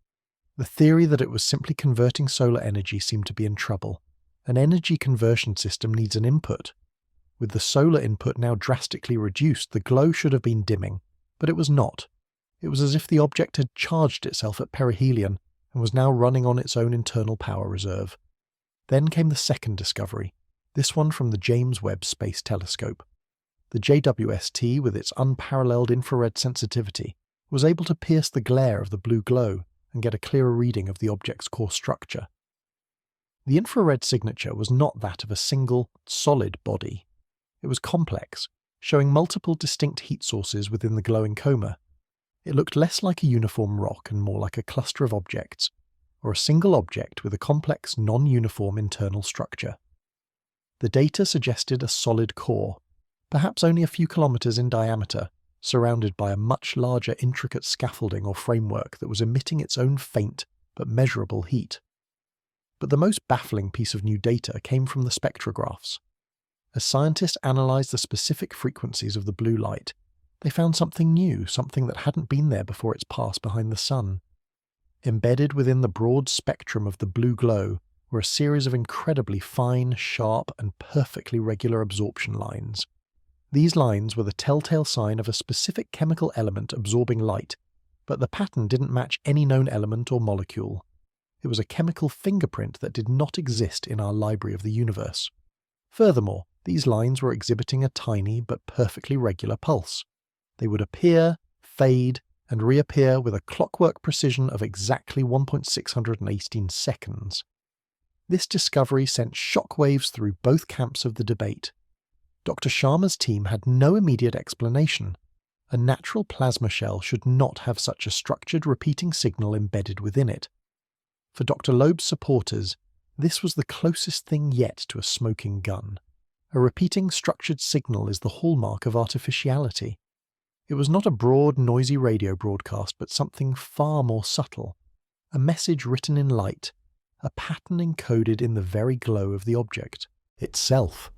The theory that it was simply converting solar energy seemed to be in trouble. An energy conversion system needs an input. With the solar input now drastically reduced, the glow should have been dimming, but it was not. It was as if the object had charged itself at perihelion and was now running on its own internal power reserve. Then came the second discovery, this one from the James Webb Space Telescope. The JWST, with its unparalleled infrared sensitivity, was able to pierce the glare of the blue glow and get a clearer reading of the object's core structure. The infrared signature was not that of a single, solid body. It was complex, showing multiple distinct heat sources within the glowing coma. It looked less like a uniform rock and more like a cluster of objects, or a single object with a complex, non-uniform internal structure. The data suggested a solid core, perhaps only a few kilometers in diameter, surrounded by a much larger intricate scaffolding or framework that was emitting its own faint but measurable heat. But the most baffling piece of new data came from the spectrographs. As scientists analysed the specific frequencies of the blue light, they found something new, something that hadn't been there before its pass behind the Sun. Embedded within the broad spectrum of the blue glow were a series of incredibly fine, sharp, and perfectly regular absorption lines. These lines were the telltale sign of a specific chemical element absorbing light, but the pattern didn't match any known element or molecule. It was a chemical fingerprint that did not exist in our library of the universe. Furthermore, these lines were exhibiting a tiny but perfectly regular pulse. They would appear, fade, and reappear with a clockwork precision of exactly 1.618 seconds. This discovery sent shockwaves through both camps of the debate. Dr. Sharma's team had no immediate explanation. A natural plasma shell should not have such a structured repeating signal embedded within it. For Dr. Loeb's supporters, this was the closest thing yet to a smoking gun. A repeating structured signal is the hallmark of artificiality. It was not a broad, noisy radio broadcast, but something far more subtle. A message written in light, a pattern encoded in the very glow of the object itself.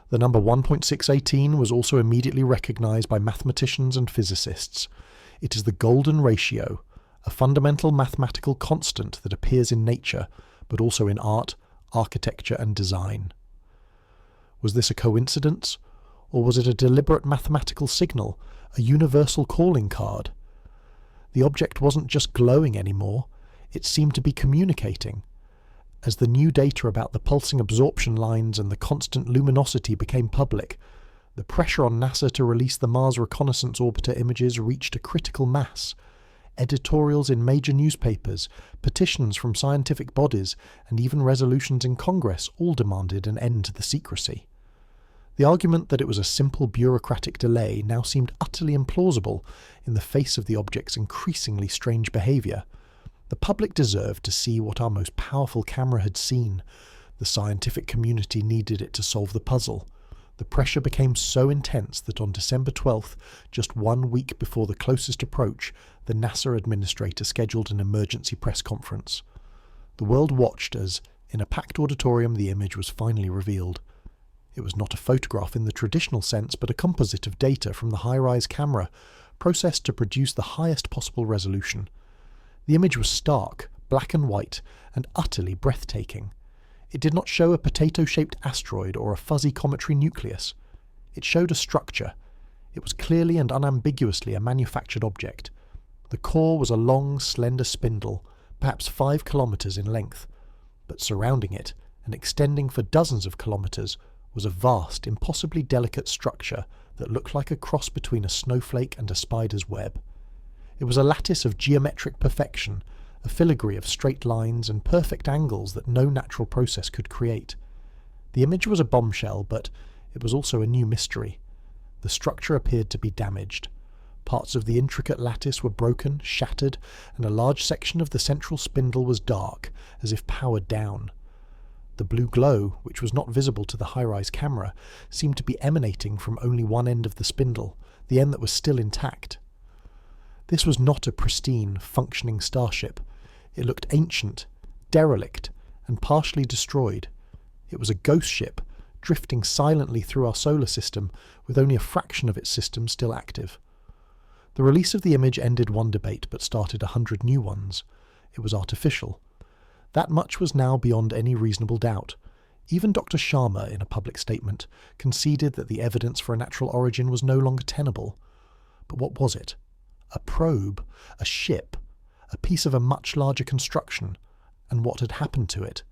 The number 1.618 was also immediately recognized by mathematicians and physicists. It is the golden ratio, a fundamental mathematical constant that appears in nature, but also in art, architecture, and design. Was this a coincidence? Or was it a deliberate mathematical signal, a universal calling card? The object wasn't just glowing anymore, it seemed to be communicating. As the new data about the pulsing absorption lines and the constant luminosity became public, the pressure on NASA to release the Mars Reconnaissance Orbiter images reached a critical mass. Editorials in major newspapers, petitions from scientific bodies, and even resolutions in Congress all demanded an end to the secrecy. The argument that it was a simple bureaucratic delay now seemed utterly implausible in the face of the object's increasingly strange behaviour. The public deserved to see what our most powerful camera had seen. The scientific community needed it to solve the puzzle. The pressure became so intense that on December 12th, just 1 week before the closest approach, the NASA administrator scheduled an emergency press conference. The world watched as, in a packed auditorium, the image was finally revealed. It was not a photograph in the traditional sense, but a composite of data from the high-rise camera, processed to produce the highest possible resolution. The image was stark, black and white, and utterly breathtaking. It did not show a potato-shaped asteroid or a fuzzy cometary nucleus. It showed a structure. It was clearly and unambiguously a manufactured object. The core was a long, slender spindle, perhaps 5 kilometers in length, but surrounding it, and extending for dozens of kilometers, was a vast, impossibly delicate structure that looked like a cross between a snowflake and a spider's web. It was a lattice of geometric perfection, a filigree of straight lines and perfect angles that no natural process could create. The image was a bombshell, but it was also a new mystery. The structure appeared to be damaged. Parts of the intricate lattice were broken, shattered, and a large section of the central spindle was dark, as if powered down. The blue glow, which was not visible to the high-rise camera, seemed to be emanating from only one end of the spindle, the end that was still intact. This was not a pristine, functioning starship. It looked ancient, derelict, and partially destroyed. It was a ghost ship, drifting silently through our solar system, with only a fraction of its system still active. The release of the image ended one debate, but started 100 new ones. It was artificial. That much was now beyond any reasonable doubt. Even Dr. Sharma, in a public statement, conceded that the evidence for a natural origin was no longer tenable. But what was it? A probe? A ship? A piece of a much larger construction? And what had happened to it?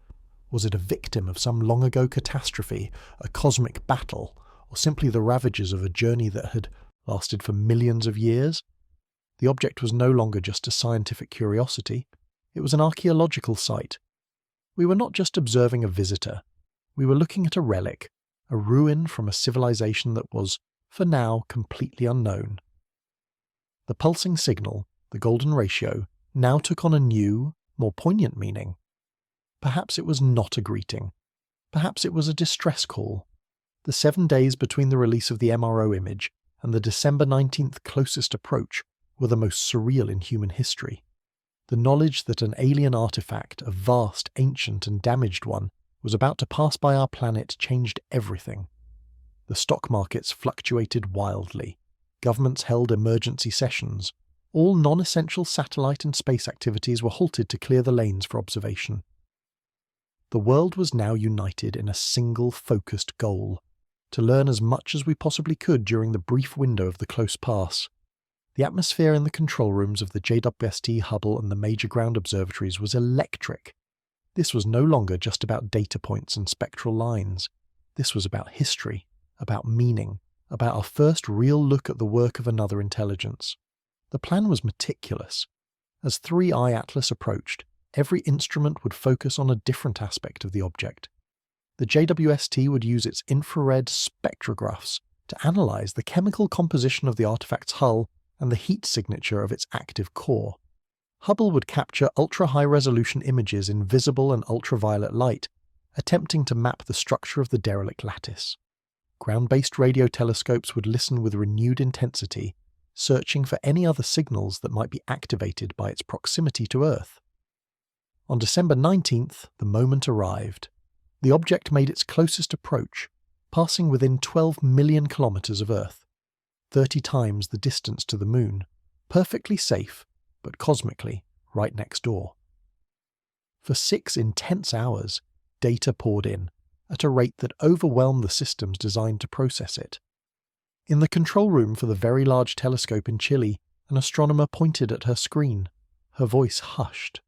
Was it a victim of some long-ago catastrophe, a cosmic battle, or simply the ravages of a journey that had lasted for millions of years? The object was no longer just a scientific curiosity. It was an archaeological site. We were not just observing a visitor. We were looking at a relic, a ruin from a civilization that was, for now, completely unknown. The pulsing signal, the golden ratio, now took on a new, more poignant meaning. Perhaps it was not a greeting. Perhaps it was a distress call. The 7 days between the release of the MRO image and the December 19th closest approach were the most surreal in human history. The knowledge that an alien artifact, a vast, ancient and damaged one, was about to pass by our planet changed everything. The stock markets fluctuated wildly. Governments held emergency sessions. All non-essential satellite and space activities were halted to clear the lanes for observation. The world was now united in a single focused goal: to learn as much as we possibly could during the brief window of the close pass. The atmosphere in the control rooms of the JWST, Hubble and the major ground observatories was electric. This was no longer just about data points and spectral lines. This was about history, about meaning, about our first real look at the work of another intelligence. The plan was meticulous. As 3i Atlas approached, every instrument would focus on a different aspect of the object. The JWST would use its infrared spectrographs to analyze the chemical composition of the artifact's hull and the heat signature of its active core. Hubble would capture ultra-high-resolution images in visible and ultraviolet light, attempting to map the structure of the derelict lattice. Ground-based radio telescopes would listen with renewed intensity, searching for any other signals that might be activated by its proximity to Earth. On December 19th, the moment arrived. The object made its closest approach, passing within 12 million kilometers of Earth, 30 times the distance to the Moon, perfectly safe, but cosmically right next door. For 6 intense hours, data poured in, at a rate that overwhelmed the systems designed to process it. In the control room for the Very Large Telescope in Chile, an astronomer pointed at her screen. Her voice hushed.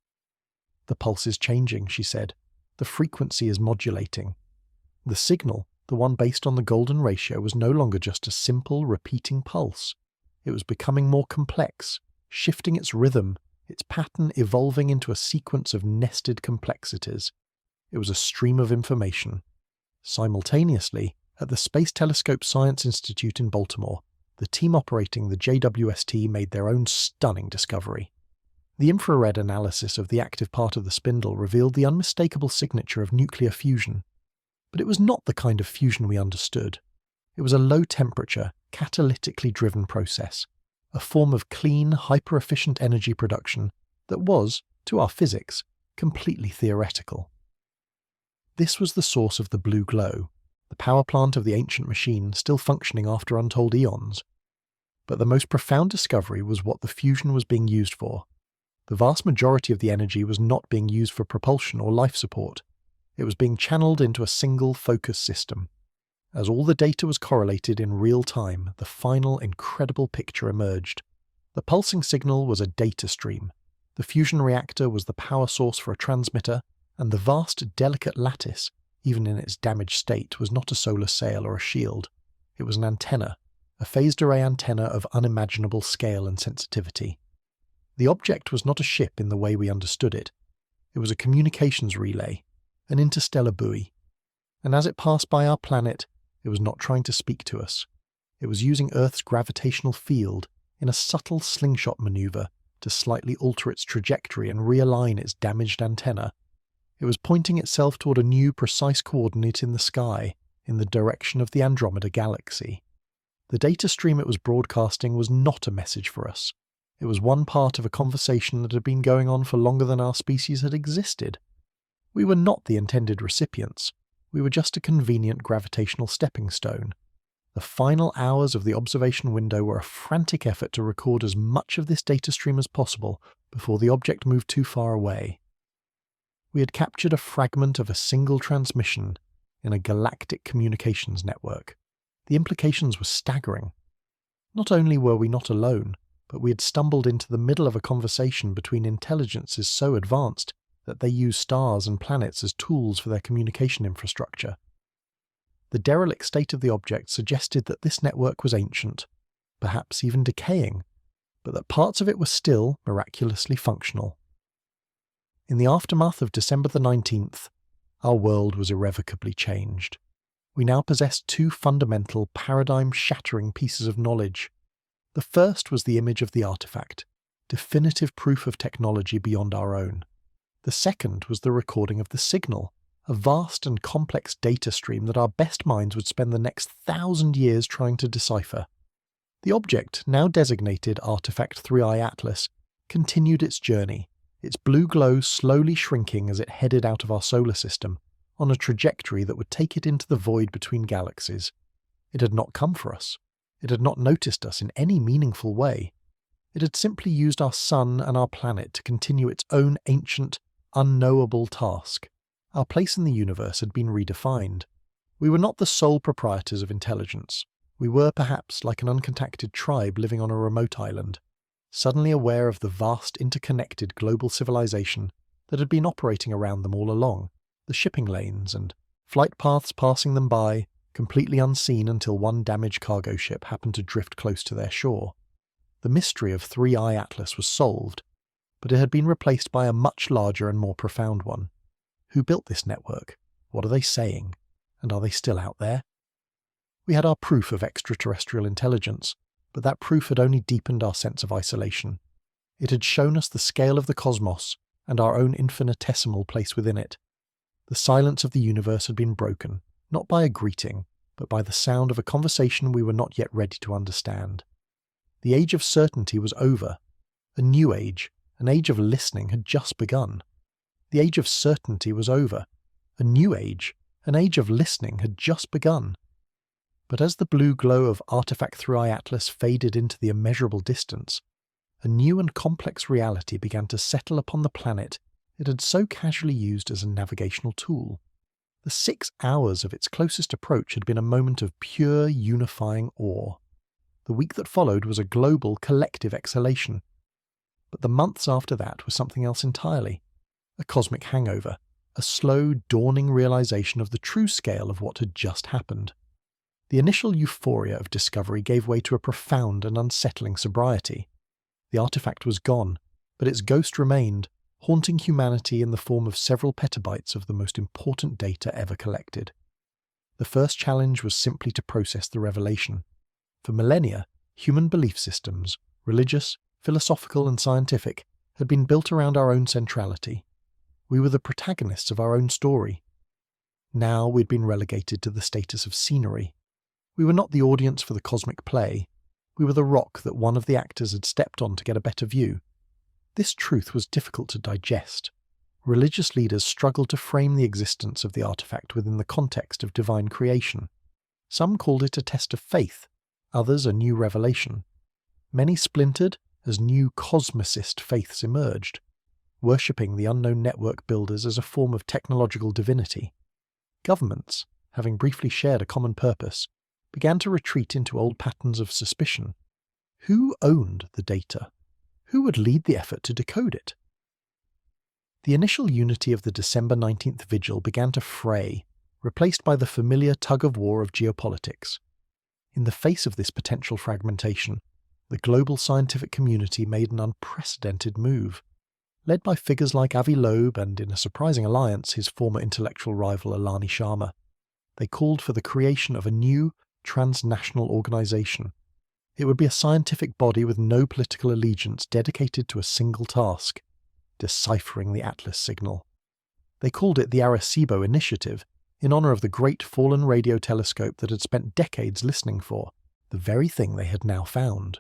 "The pulse is changing," she said. "The frequency is modulating." The signal, the one based on the golden ratio, was no longer just a simple, repeating pulse. It was becoming more complex, shifting its rhythm, its pattern evolving into a sequence of nested complexities. It was a stream of information. Simultaneously, at the Space Telescope Science Institute in Baltimore, the team operating the JWST made their own stunning discovery. The infrared analysis of the active part of the spindle revealed the unmistakable signature of nuclear fusion. But it was not the kind of fusion we understood. It was a low-temperature, catalytically driven process, a form of clean, hyper-efficient energy production that was, to our physics, completely theoretical. This was the source of the blue glow, the power plant of the ancient machine still functioning after untold eons. But the most profound discovery was what the fusion was being used for. The vast majority of the energy was not being used for propulsion or life support. It was being channeled into a single focus system. As all the data was correlated in real time, the final incredible picture emerged. The pulsing signal was a data stream. The fusion reactor was the power source for a transmitter, and the vast, delicate lattice, even in its damaged state, was not a solar sail or a shield. It was an antenna, a phased array antenna of unimaginable scale and sensitivity. The object was not a ship in the way we understood it. It was a communications relay, an interstellar buoy. And as it passed by our planet, it was not trying to speak to us. It was using Earth's gravitational field in a subtle slingshot maneuver to slightly alter its trajectory and realign its damaged antenna. It was pointing itself toward a new precise coordinate in the sky, in the direction of the Andromeda Galaxy. The data stream it was broadcasting was not a message for us. It was one part of a conversation that had been going on for longer than our species had existed. We were not the intended recipients. We were just a convenient gravitational stepping stone. The final hours of the observation window were a frantic effort to record as much of this data stream as possible before the object moved too far away. We had captured a fragment of a single transmission in a galactic communications network. The implications were staggering. Not only were we not alone, but we had stumbled into the middle of a conversation between intelligences so advanced that they use stars and planets as tools for their communication infrastructure. The derelict state of the object suggested that this network was ancient, perhaps even decaying, but that parts of it were still miraculously functional. In the aftermath of December the 19th, our world was irrevocably changed. We now possessed two fundamental, paradigm-shattering pieces of knowledge. The first was the image of the artifact, definitive proof of technology beyond our own. The second was the recording of the signal, a vast and complex data stream that our best minds would spend the next 1,000 years trying to decipher. The object, now designated Artifact 3I Atlas, continued its journey, its blue glow slowly shrinking as it headed out of our solar system, on a trajectory that would take it into the void between galaxies. It had not come for us. It had not noticed us in any meaningful way. It had simply used our sun and our planet to continue its own ancient, unknowable task. Our place in the universe had been redefined. We were not the sole proprietors of intelligence. We were perhaps like an uncontacted tribe living on a remote island, suddenly aware of the vast interconnected global civilization that had been operating around them all along, the shipping lanes and flight paths passing them by, completely unseen until one damaged cargo ship happened to drift close to their shore. The mystery of 3I Atlas was solved, but it had been replaced by a much larger and more profound one. Who built this network? What are they saying? And are they still out there? We had our proof of extraterrestrial intelligence, but that proof had only deepened our sense of isolation. It had shown us the scale of the cosmos and our own infinitesimal place within it. The silence of the universe had been broken, not by a greeting, but by the sound of a conversation we were not yet ready to understand. The age of certainty was over. A new age, an age of listening, had just begun. The age of certainty was over. A new age, an age of listening, had just begun. But as the blue glow of Artifact 3I Atlas faded into the immeasurable distance, a new and complex reality began to settle upon the planet it had so casually used as a navigational tool. The 6 hours of its closest approach had been a moment of pure, unifying awe. The week that followed was a global, collective exhalation. But the months after that were something else entirely. A cosmic hangover, a slow, dawning realization of the true scale of what had just happened. The initial euphoria of discovery gave way to a profound and unsettling sobriety. The artifact was gone, but its ghost remained, haunting humanity in the form of several petabytes of the most important data ever collected. The first challenge was simply to process the revelation. For millennia, human belief systems, religious, philosophical and scientific, had been built around our own centrality. We were the protagonists of our own story. Now we'd been relegated to the status of scenery. We were not the audience for the cosmic play. We were the rock that one of the actors had stepped on to get a better view. This truth was difficult to digest. Religious leaders struggled to frame the existence of the artifact within the context of divine creation. Some called it a test of faith, others a new revelation. Many splintered as new cosmicist faiths emerged, worshipping the unknown network builders as a form of technological divinity. Governments, having briefly shared a common purpose, began to retreat into old patterns of suspicion. Who owned the data? Who would lead the effort to decode it? The initial unity of the December 19th vigil began to fray, replaced by the familiar tug-of-war of geopolitics. In the face of this potential fragmentation, the global scientific community made an unprecedented move. Led by figures like Avi Loeb and, in a surprising alliance, his former intellectual rival Alani Sharma, they called for the creation of a new, transnational organization. It would be a scientific body with no political allegiance dedicated to a single task: deciphering the Atlas signal. They called it the Arecibo Initiative, in honor of the great fallen radio telescope that had spent decades listening for, the very thing they had now found.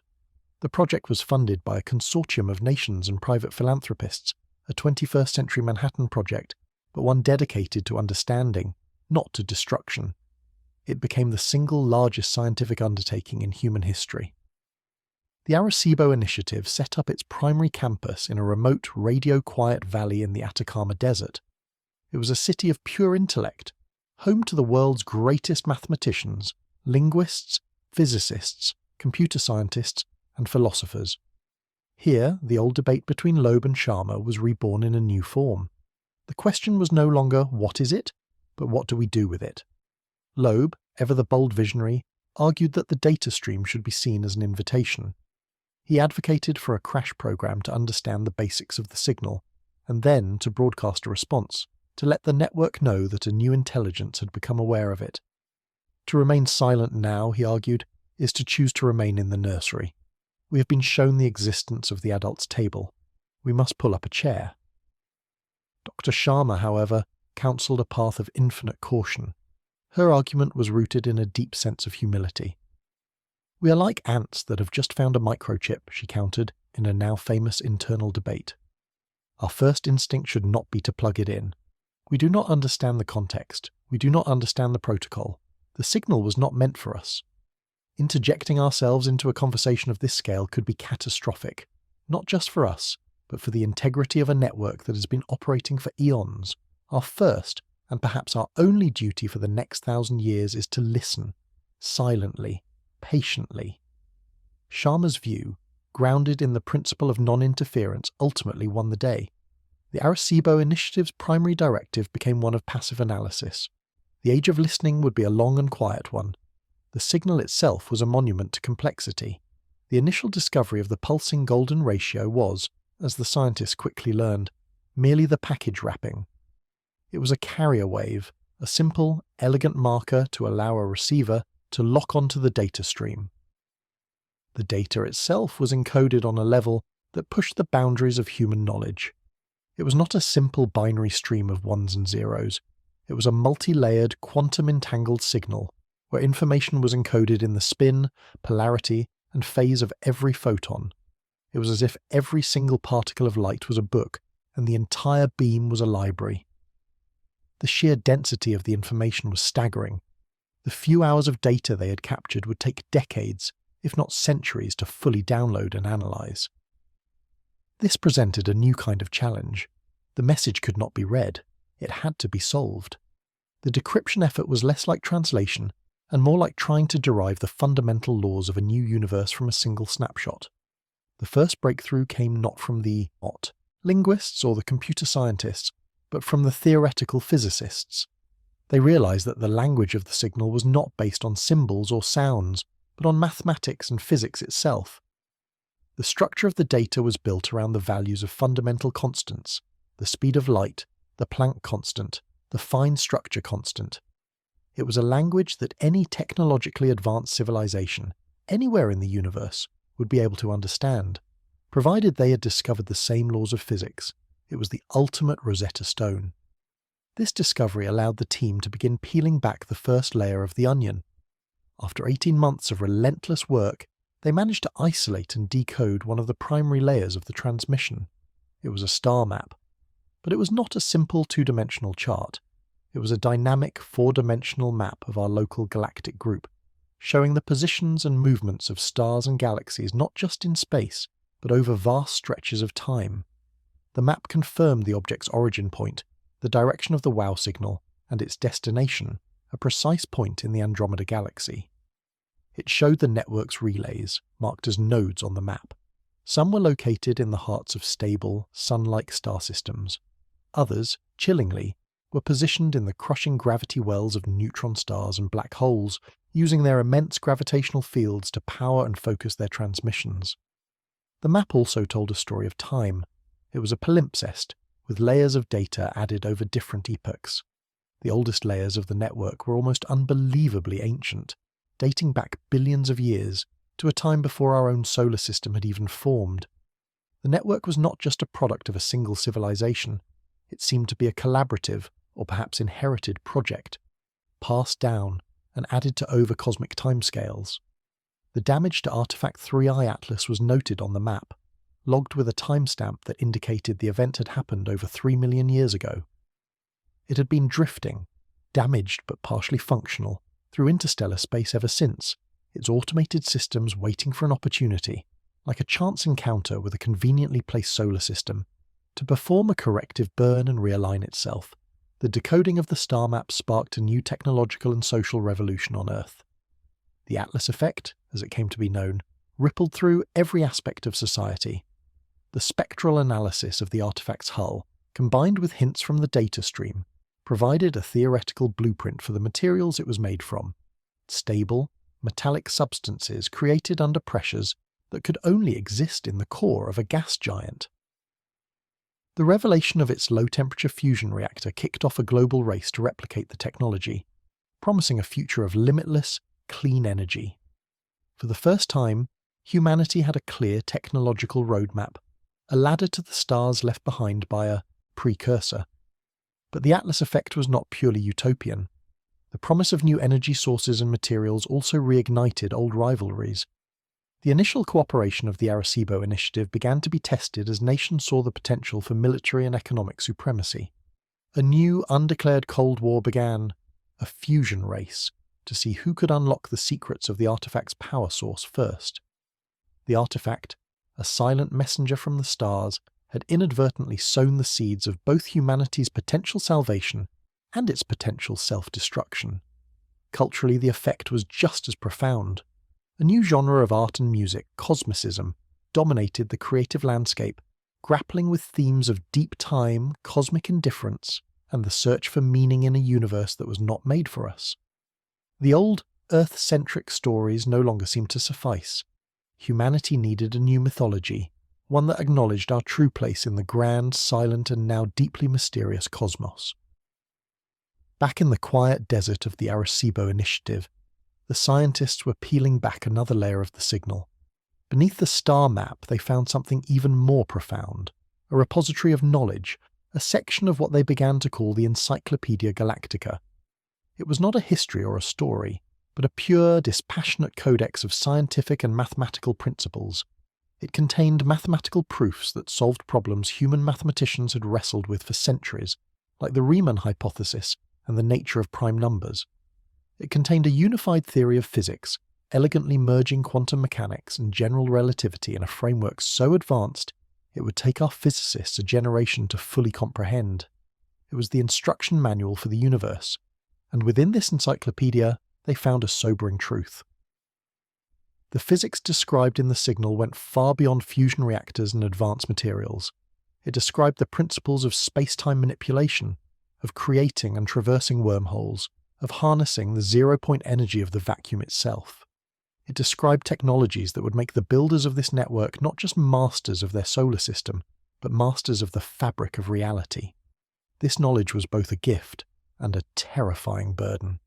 The project was funded by a consortium of nations and private philanthropists, a 21st century Manhattan project, but one dedicated to understanding, not to destruction. It became the single largest scientific undertaking in human history. The Arecibo Initiative set up its primary campus in a remote, radio-quiet valley in the Atacama Desert. It was a city of pure intellect, home to the world's greatest mathematicians, linguists, physicists, computer scientists, and philosophers. Here, the old debate between Loeb and Sharma was reborn in a new form. The question was no longer what is it, but what do we do with it? Loeb, ever the bold visionary, argued that the data stream should be seen as an invitation. He advocated for a crash program to understand the basics of the signal, and then to broadcast a response, to let the network know that a new intelligence had become aware of it. To remain silent now, he argued, is to choose to remain in the nursery. We have been shown the existence of the adult's table. We must pull up a chair. Dr. Sharma, however, counselled a path of infinite caution. Her argument was rooted in a deep sense of humility. We are like ants that have just found a microchip, she countered, in a now famous internal debate. Our first instinct should not be to plug it in. We do not understand the context. We do not understand the protocol. The signal was not meant for us. Interjecting ourselves into a conversation of this scale could be catastrophic, not just for us, but for the integrity of a network that has been operating for eons. Our first, and perhaps our only duty for the next 1,000 years is to listen, silently, patiently. Sharma's view, grounded in the principle of non-interference, ultimately won the day. The Arecibo Initiative's primary directive became one of passive analysis. The age of listening would be a long and quiet one. The signal itself was a monument to complexity. The initial discovery of the pulsing golden ratio was, as the scientists quickly learned, merely the package wrapping. It was a carrier wave, a simple, elegant marker to allow a receiver to lock onto the data stream. The data itself was encoded on a level that pushed the boundaries of human knowledge. It was not a simple binary stream of ones and zeros. It was a multi-layered, quantum-entangled signal, where information was encoded in the spin, polarity, and phase of every photon. It was as if every single particle of light was a book, and the entire beam was a library. The sheer density of the information was staggering. The few hours of data they had captured would take decades, if not centuries, to fully download and analyze. This presented a new kind of challenge. The message could not be read. It had to be solved. The decryption effort was less like translation and more like trying to derive the fundamental laws of a new universe from a single snapshot. The first breakthrough came not from the linguists or the computer scientists, but from the theoretical physicists. They realized that the language of the signal was not based on symbols or sounds, but on mathematics and physics itself. The structure of the data was built around the values of fundamental constants, the speed of light, the Planck constant, the fine structure constant. It was a language that any technologically advanced civilization, anywhere in the universe, would be able to understand, provided they had discovered the same laws of physics. It was the ultimate Rosetta Stone. This discovery allowed the team to begin peeling back the first layer of the onion. After 18 months of relentless work, they managed to isolate and decode one of the primary layers of the transmission. It was a star map. But it was not a simple two-dimensional chart. It was a dynamic four-dimensional map of our local galactic group, showing the positions and movements of stars and galaxies not just in space, but over vast stretches of time. The map confirmed the object's origin point, the direction of the WOW signal, and its destination, a precise point in the Andromeda Galaxy. It showed the network's relays, marked as nodes on the map. Some were located in the hearts of stable, sun-like star systems. Others, chillingly, were positioned in the crushing gravity wells of neutron stars and black holes, using their immense gravitational fields to power and focus their transmissions. The map also told a story of time. It was a palimpsest, with layers of data added over different epochs. The oldest layers of the network were almost unbelievably ancient. dating back billions of years to a time before our own solar system had even formed. The network was not just a product of a single civilization, it seemed to be a collaborative, or perhaps inherited, project, passed down and added to over-cosmic timescales. The damage to Artifact 3I Atlas was noted on the map, logged with a timestamp that indicated the event had happened over 3 million years ago. It had been drifting, damaged but partially functional, through interstellar space ever since, its automated systems waiting for an opportunity, like a chance encounter with a conveniently placed solar system, to perform a corrective burn and realign itself. The decoding of the star map sparked a new technological and social revolution on Earth. The Atlas effect, as it came to be known, rippled through every aspect of society. The spectral analysis of the artifact's hull, combined with hints from the data stream, provided a theoretical blueprint for the materials it was made from: stable, metallic substances created under pressures that could only exist in the core of a gas giant. The revelation of its low-temperature fusion reactor kicked off a global race to replicate the technology, promising a future of limitless, clean energy. For the first time, humanity had a clear technological roadmap, a ladder to the stars left behind by a precursor. But the Atlas effect was not purely utopian. The promise of new energy sources and materials also reignited old rivalries. The initial cooperation of the Arecibo initiative began to be tested as nations saw the potential for military and economic supremacy. A new, undeclared Cold War began, a fusion race, to see who could unlock the secrets of the artifact's power source first. The artifact, a silent messenger from the stars, had inadvertently sown the seeds of both humanity's potential salvation and its potential self-destruction. Culturally, the effect was just as profound. A new genre of art and music, cosmicism, dominated the creative landscape, grappling with themes of deep time, cosmic indifference, and the search for meaning in a universe that was not made for us. The old, Earth-centric stories no longer seemed to suffice. Humanity needed a new mythology, one that acknowledged our true place in the grand, silent, and now deeply mysterious cosmos. Back in the quiet desert of the Arecibo initiative, the scientists were peeling back another layer of the signal. Beneath the star map, they found something even more profound, a repository of knowledge, a section of what they began to call the Encyclopedia Galactica. It was not a history or a story, but a pure, dispassionate codex of scientific and mathematical principles. It contained mathematical proofs that solved problems human mathematicians had wrestled with for centuries, like the Riemann hypothesis and the nature of prime numbers. It contained a unified theory of physics, elegantly merging quantum mechanics and general relativity in a framework so advanced it would take our physicists a generation to fully comprehend. It was the instruction manual for the universe, and within this encyclopedia they found a sobering truth. The physics described in the signal went far beyond fusion reactors and advanced materials. It described the principles of space-time manipulation, of creating and traversing wormholes, of harnessing the zero-point energy of the vacuum itself. It described technologies that would make the builders of this network not just masters of their solar system, but masters of the fabric of reality. This knowledge was both a gift and a terrifying burden.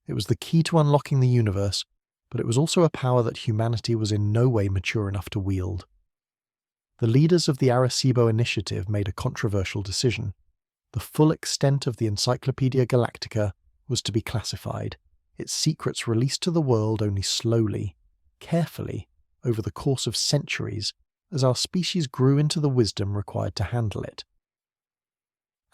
It was the key to unlocking the universe, but it was also a power that humanity was in no way mature enough to wield. The leaders of the Arecibo initiative made a controversial decision. The full extent of the Encyclopedia Galactica was to be classified, its secrets released to the world only slowly, carefully, over the course of centuries, as our species grew into the wisdom required to handle it.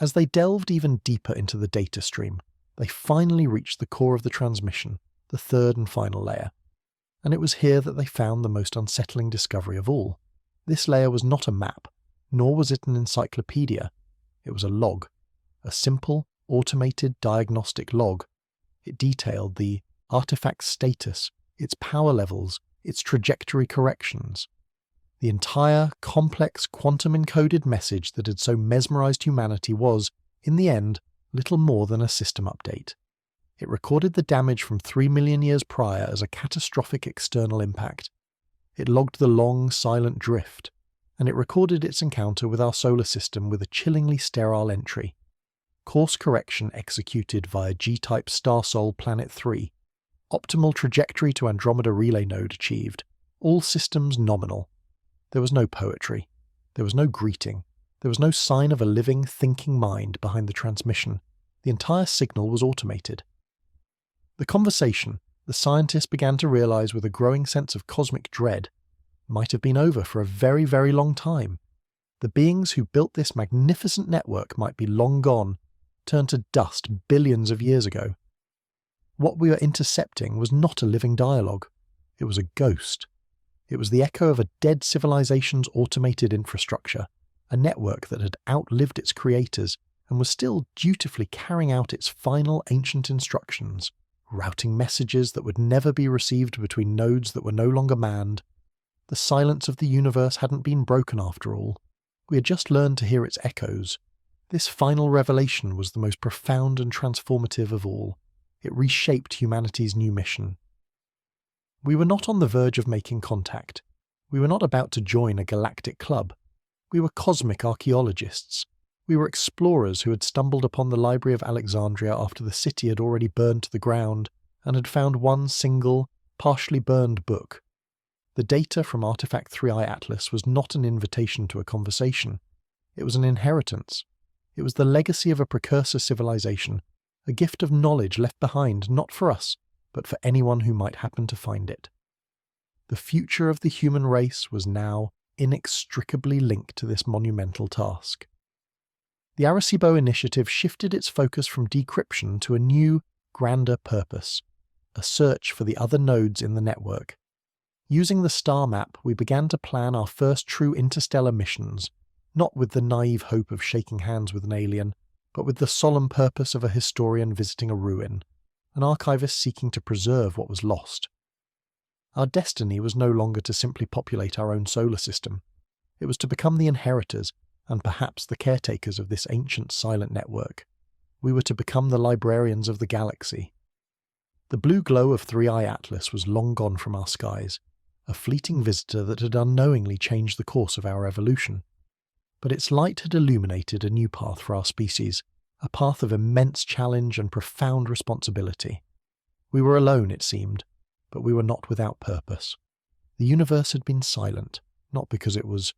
As they delved even deeper into the data stream, they finally reached the core of the transmission, the third and final layer. And it was here that they found the most unsettling discovery of all. This layer was not a map, nor was it an encyclopedia. It was a log, a simple, automated diagnostic log. It detailed the artifact's status, its power levels, its trajectory corrections. The entire, complex, quantum-encoded message that had so mesmerized humanity was, in the end, little more than a system update. It recorded the damage from 3 million years prior as a catastrophic external impact. It logged the long, silent drift, and it recorded its encounter with our solar system with a chillingly sterile entry. Course correction executed via G-type star Sol Planet 3, Optimal trajectory to Andromeda relay node achieved. All systems nominal. There was no poetry. There was no greeting. There was no sign of a living, thinking mind behind the transmission. The entire signal was automated. The conversation, the scientists began to realize with a growing sense of cosmic dread, might have been over for a very, very long time. The beings who built this magnificent network might be long gone, turned to dust billions of years ago. What we were intercepting was not a living dialogue. It was a ghost. It was the echo of a dead civilization's automated infrastructure, a network that had outlived its creators and was still dutifully carrying out its final ancient instructions, routing messages that would never be received between nodes that were no longer manned. The silence of the universe hadn't been broken after all. We had just learned to hear its echoes. This final revelation was the most profound and transformative of all. It reshaped humanity's new mission. We were not on the verge of making contact. We were not about to join a galactic club. We were cosmic archaeologists. We were explorers who had stumbled upon the Library of Alexandria after the city had already burned to the ground and had found one single, partially burned book. The data from Artifact 3i Atlas was not an invitation to a conversation. It was an inheritance. It was the legacy of a precursor civilization, a gift of knowledge left behind not for us, but for anyone who might happen to find it. The future of the human race was now inextricably linked to this monumental task. The Arecibo initiative shifted its focus from decryption to a new, grander purpose, a search for the other nodes in the network. Using the star map, we began to plan our first true interstellar missions, not with the naive hope of shaking hands with an alien, but with the solemn purpose of a historian visiting a ruin, an archivist seeking to preserve what was lost. Our destiny was no longer to simply populate our own solar system. It was to become the inheritors, and perhaps the caretakers of this ancient silent network. We were to become the librarians of the galaxy. The blue glow of 3i Atlas was long gone from our skies, a fleeting visitor that had unknowingly changed the course of our evolution. But its light had illuminated a new path for our species, a path of immense challenge and profound responsibility. We were alone, it seemed, but we were not without purpose. The universe had been silent, not because it was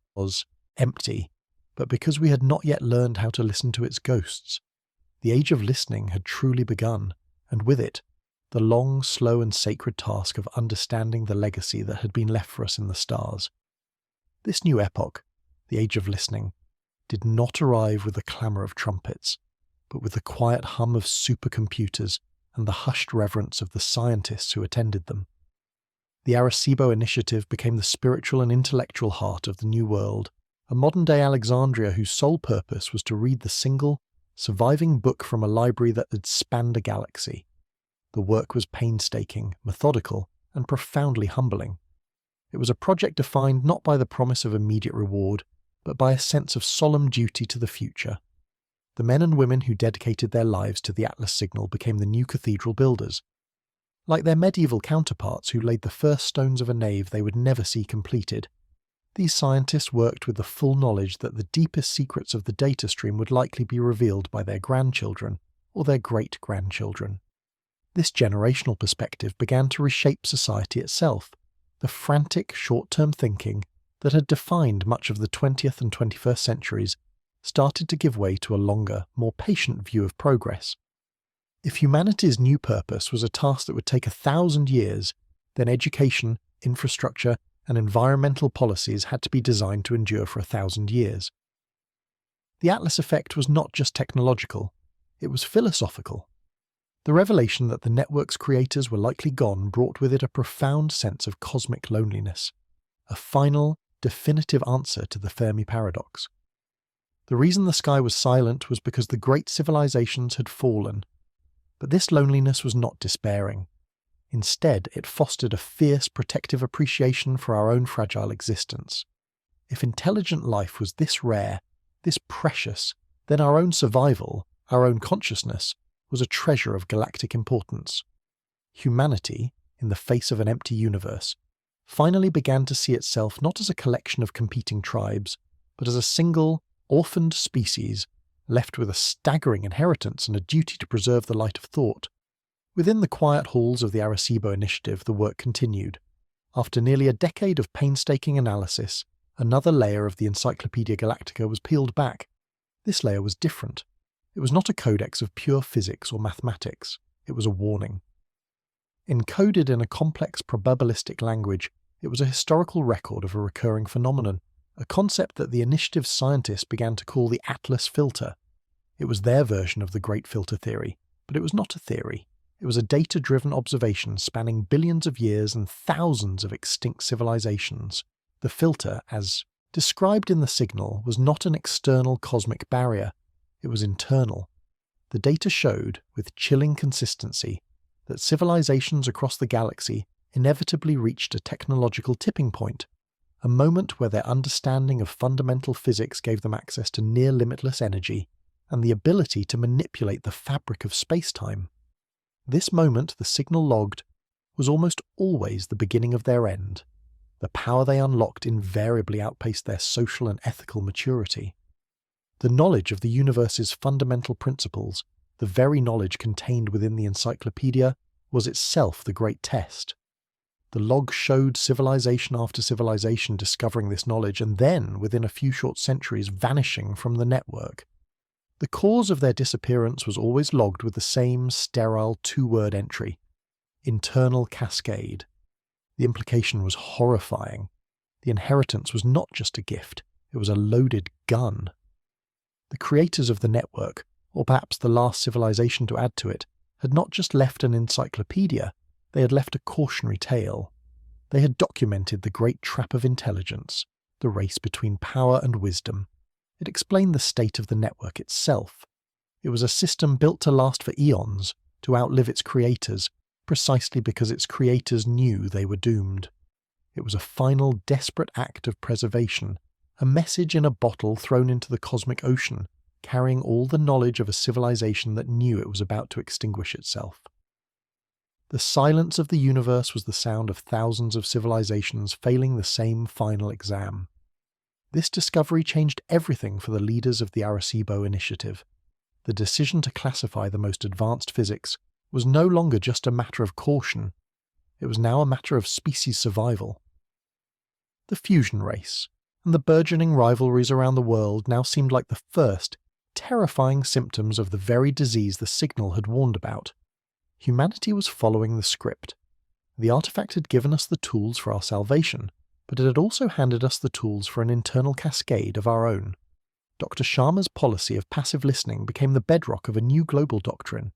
empty, but because we had not yet learned how to listen to its ghosts. The age of listening had truly begun, and with it, the long, slow and sacred task of understanding the legacy that had been left for us in the stars. This new epoch, the age of listening, did not arrive with the clamour of trumpets, but with the quiet hum of supercomputers and the hushed reverence of the scientists who attended them. The Arecibo initiative became the spiritual and intellectual heart of the new world, a modern-day Alexandria whose sole purpose was to read the single, surviving book from a library that had spanned a galaxy. The work was painstaking, methodical, and profoundly humbling. It was a project defined not by the promise of immediate reward, but by a sense of solemn duty to the future. The men and women who dedicated their lives to the Atlas signal became the new cathedral builders. Like their medieval counterparts who laid the first stones of a nave they would never see completed, these scientists worked with the full knowledge that the deepest secrets of the data stream would likely be revealed by their grandchildren or their great-grandchildren. This generational perspective began to reshape society itself. The frantic, short-term thinking that had defined much of the 20th and 21st centuries started to give way to a longer, more patient view of progress. If humanity's new purpose was a task that would take 1,000 years, then education, infrastructure, and environmental policies had to be designed to endure for 1,000 years. The Atlas effect was not just technological, it was philosophical. The revelation that the network's creators were likely gone brought with it a profound sense of cosmic loneliness, a final, definitive answer to the Fermi paradox. The reason the sky was silent was because the great civilizations had fallen, but this loneliness was not despairing. Instead, it fostered a fierce, protective appreciation for our own fragile existence. If intelligent life was this rare, this precious, then our own survival, our own consciousness, was a treasure of galactic importance. Humanity, in the face of an empty universe, finally began to see itself not as a collection of competing tribes, but as a single, orphaned species left with a staggering inheritance and a duty to preserve the light of thought. Within the quiet halls of the Arecibo initiative, the work continued. After nearly a decade of painstaking analysis, another layer of the Encyclopaedia Galactica was peeled back. This layer was different. It was not a codex of pure physics or mathematics. It was a warning. Encoded in a complex probabilistic language, it was a historical record of a recurring phenomenon, a concept that the initiative's scientists began to call the Atlas filter. It was their version of the Great Filter theory, but it was not a theory. It was a data-driven observation spanning billions of years and thousands of extinct civilizations. The filter, as described in the signal, was not an external cosmic barrier. It was internal. The data showed, with chilling consistency, that civilizations across the galaxy inevitably reached a technological tipping point, a moment where their understanding of fundamental physics gave them access to near-limitless energy and the ability to manipulate the fabric of space-time. This moment, the signal logged, was almost always the beginning of their end. The power they unlocked invariably outpaced their social and ethical maturity. The knowledge of the universe's fundamental principles, the very knowledge contained within the encyclopedia, was itself the great test. The log showed civilization after civilization discovering this knowledge and then, within a few short centuries, vanishing from the network. The cause of their disappearance was always logged with the same sterile two-word entry: internal cascade. The implication was horrifying. The inheritance was not just a gift, it was a loaded gun. The creators of the network, or perhaps the last civilization to add to it, had not just left an encyclopedia, they had left a cautionary tale. They had documented the great trap of intelligence, the race between power and wisdom. It explained the state of the network itself. It was a system built to last for eons, to outlive its creators, precisely because its creators knew they were doomed. It was a final, desperate act of preservation, a message in a bottle thrown into the cosmic ocean, carrying all the knowledge of a civilization that knew it was about to extinguish itself. The silence of the universe was the sound of thousands of civilizations failing the same final exam. This discovery changed everything for the leaders of the Arecibo initiative. The decision to classify the most advanced physics was no longer just a matter of caution. It was now a matter of species survival. The fusion race and the burgeoning rivalries around the world now seemed like the first, terrifying symptoms of the very disease the signal had warned about. Humanity was following the script. The artifact had given us the tools for our salvation, but it had also handed us the tools for an internal cascade of our own. Dr. Sharma's policy of passive listening became the bedrock of a new global doctrine.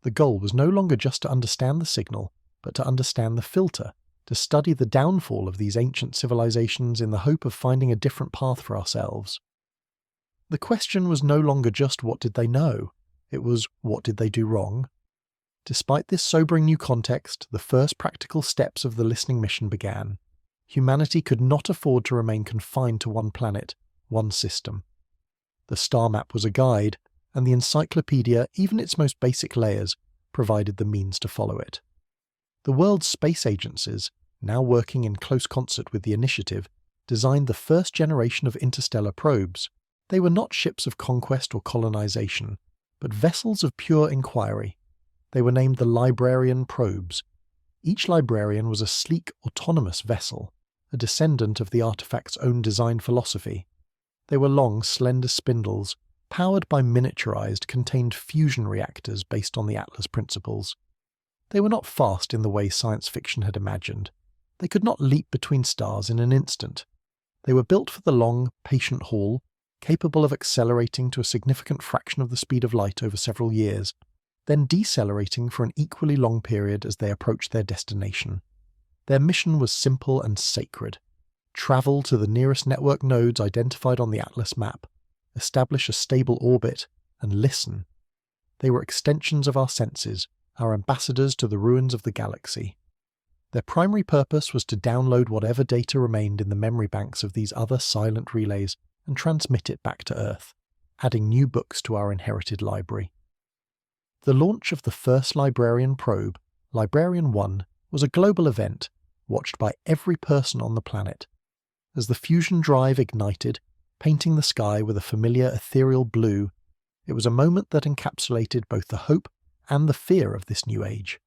The goal was no longer just to understand the signal, but to understand the filter, to study the downfall of these ancient civilizations in the hope of finding a different path for ourselves. The question was no longer just what did they know, it was what did they do wrong. Despite this sobering new context, the first practical steps of the listening mission began. Humanity could not afford to remain confined to one planet, one system. The star map was a guide, and the encyclopedia, even its most basic layers, provided the means to follow it. The world's space agencies, now working in close concert with the initiative, designed the first generation of interstellar probes. They were not ships of conquest or colonization, but vessels of pure inquiry. They were named the Librarian probes. Each Librarian was a sleek, autonomous vessel, a descendant of the artifact's own design philosophy. They were long, slender spindles, powered by miniaturized, contained fusion reactors based on the Atlas principles. They were not fast in the way science fiction had imagined. They could not leap between stars in an instant. They were built for the long, patient haul, capable of accelerating to a significant fraction of the speed of light over several years, then decelerating for an equally long period as they approached their destination. Their mission was simple and sacred. Travel to the nearest network nodes identified on the Atlas map, establish a stable orbit, and listen. They were extensions of our senses, our ambassadors to the ruins of the galaxy. Their primary purpose was to download whatever data remained in the memory banks of these other silent relays and transmit it back to Earth, adding new books to our inherited library. The launch of the first Librarian probe, Librarian 1, was a global event, watched by every person on the planet. As the fusion drive ignited, painting the sky with a familiar ethereal blue, it was a moment that encapsulated both the hope and the fear of this new age.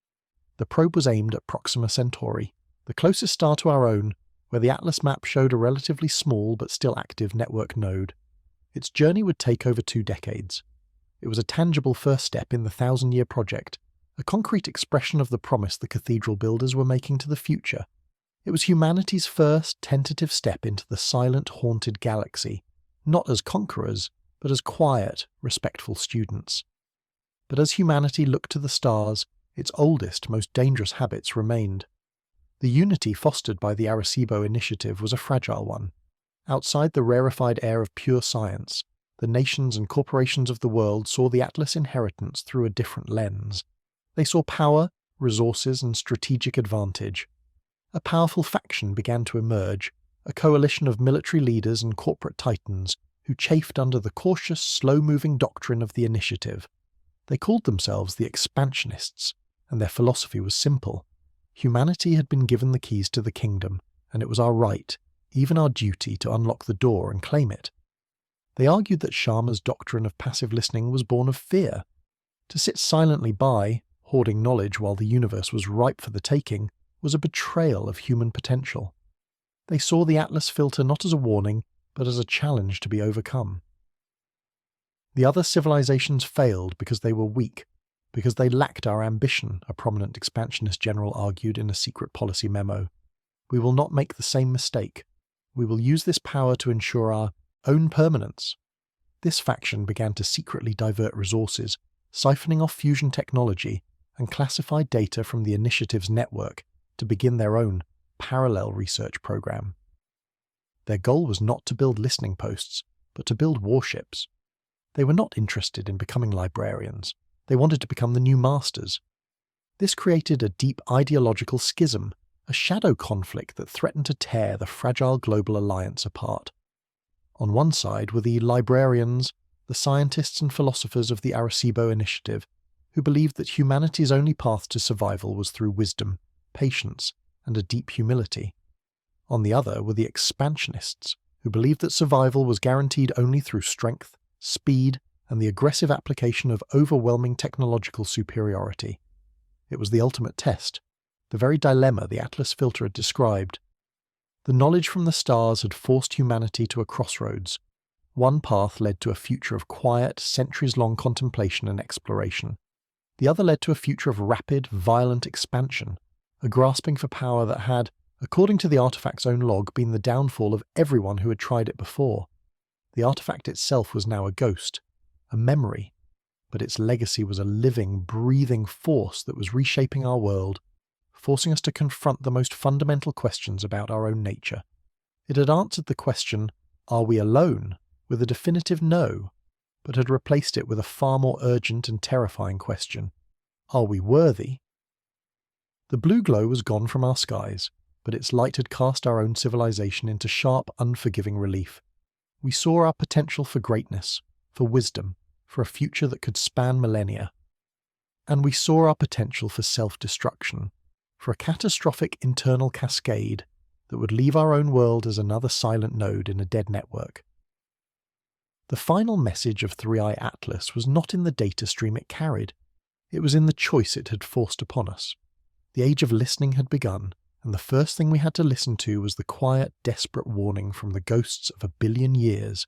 The probe was aimed at Proxima Centauri, the closest star to our own, where the Atlas map showed a relatively small but still active network node. Its journey would take over 2 decades. It was a tangible first step in the 1,000-year project, a concrete expression of the promise the cathedral builders were making to the future. It was humanity's first tentative step into the silent, haunted galaxy, not as conquerors, but as quiet, respectful students. But as humanity looked to the stars, its oldest, most dangerous habits remained. The unity fostered by the Arecibo initiative was a fragile one. Outside the rarefied air of pure science, the nations and corporations of the world saw the Atlas inheritance through a different lens. They saw power, resources, and strategic advantage. A powerful faction began to emerge, a coalition of military leaders and corporate titans who chafed under the cautious, slow-moving doctrine of the initiative. They called themselves the Expansionists, and their philosophy was simple. Humanity had been given the keys to the kingdom, and it was our right, even our duty, to unlock the door and claim it. They argued that Sharma's doctrine of passive listening was born of fear. To sit silently by, hoarding knowledge while the universe was ripe for the taking, was a betrayal of human potential. They saw the Atlas filter not as a warning, but as a challenge to be overcome. The other civilizations failed because they were weak, because they lacked our ambition, a prominent expansionist general argued in a secret policy memo. We will not make the same mistake. We will use this power to ensure our own permanence. This faction began to secretly divert resources, siphoning off fusion technology, and classify data from the initiative's network to begin their own parallel research program. Their goal was not to build listening posts, but to build warships. They were not interested in becoming librarians. They wanted to become the new masters. This created a deep ideological schism, a shadow conflict that threatened to tear the fragile global alliance apart. On one side were the librarians, the scientists and philosophers of the Arecibo initiative, who believed that humanity's only path to survival was through wisdom, patience, and a deep humility. On the other were the expansionists, who believed that survival was guaranteed only through strength, speed, and the aggressive application of overwhelming technological superiority. It was the ultimate test, the very dilemma the Atlas filter had described. The knowledge from the stars had forced humanity to a crossroads. One path led to a future of quiet, centuries-long contemplation and exploration. The other led to a future of rapid, violent expansion, a grasping for power that had, according to the artifact's own log, been the downfall of everyone who had tried it before. The artifact itself was now a ghost, a memory, but its legacy was a living, breathing force that was reshaping our world, forcing us to confront the most fundamental questions about our own nature. It had answered the question, "Are we alone?" with a definitive no, but had replaced it with a far more urgent and terrifying question, "Are we worthy?" The blue glow was gone from our skies, but its light had cast our own civilization into sharp, unforgiving relief. We saw our potential for greatness, for wisdom, for a future that could span millennia. And we saw our potential for self-destruction, for a catastrophic internal cascade that would leave our own world as another silent node in a dead network. The final message of 3i Atlas was not in the data stream it carried. It was in the choice it had forced upon us. The age of listening had begun, and the first thing we had to listen to was the quiet, desperate warning from the ghosts of 1 billion years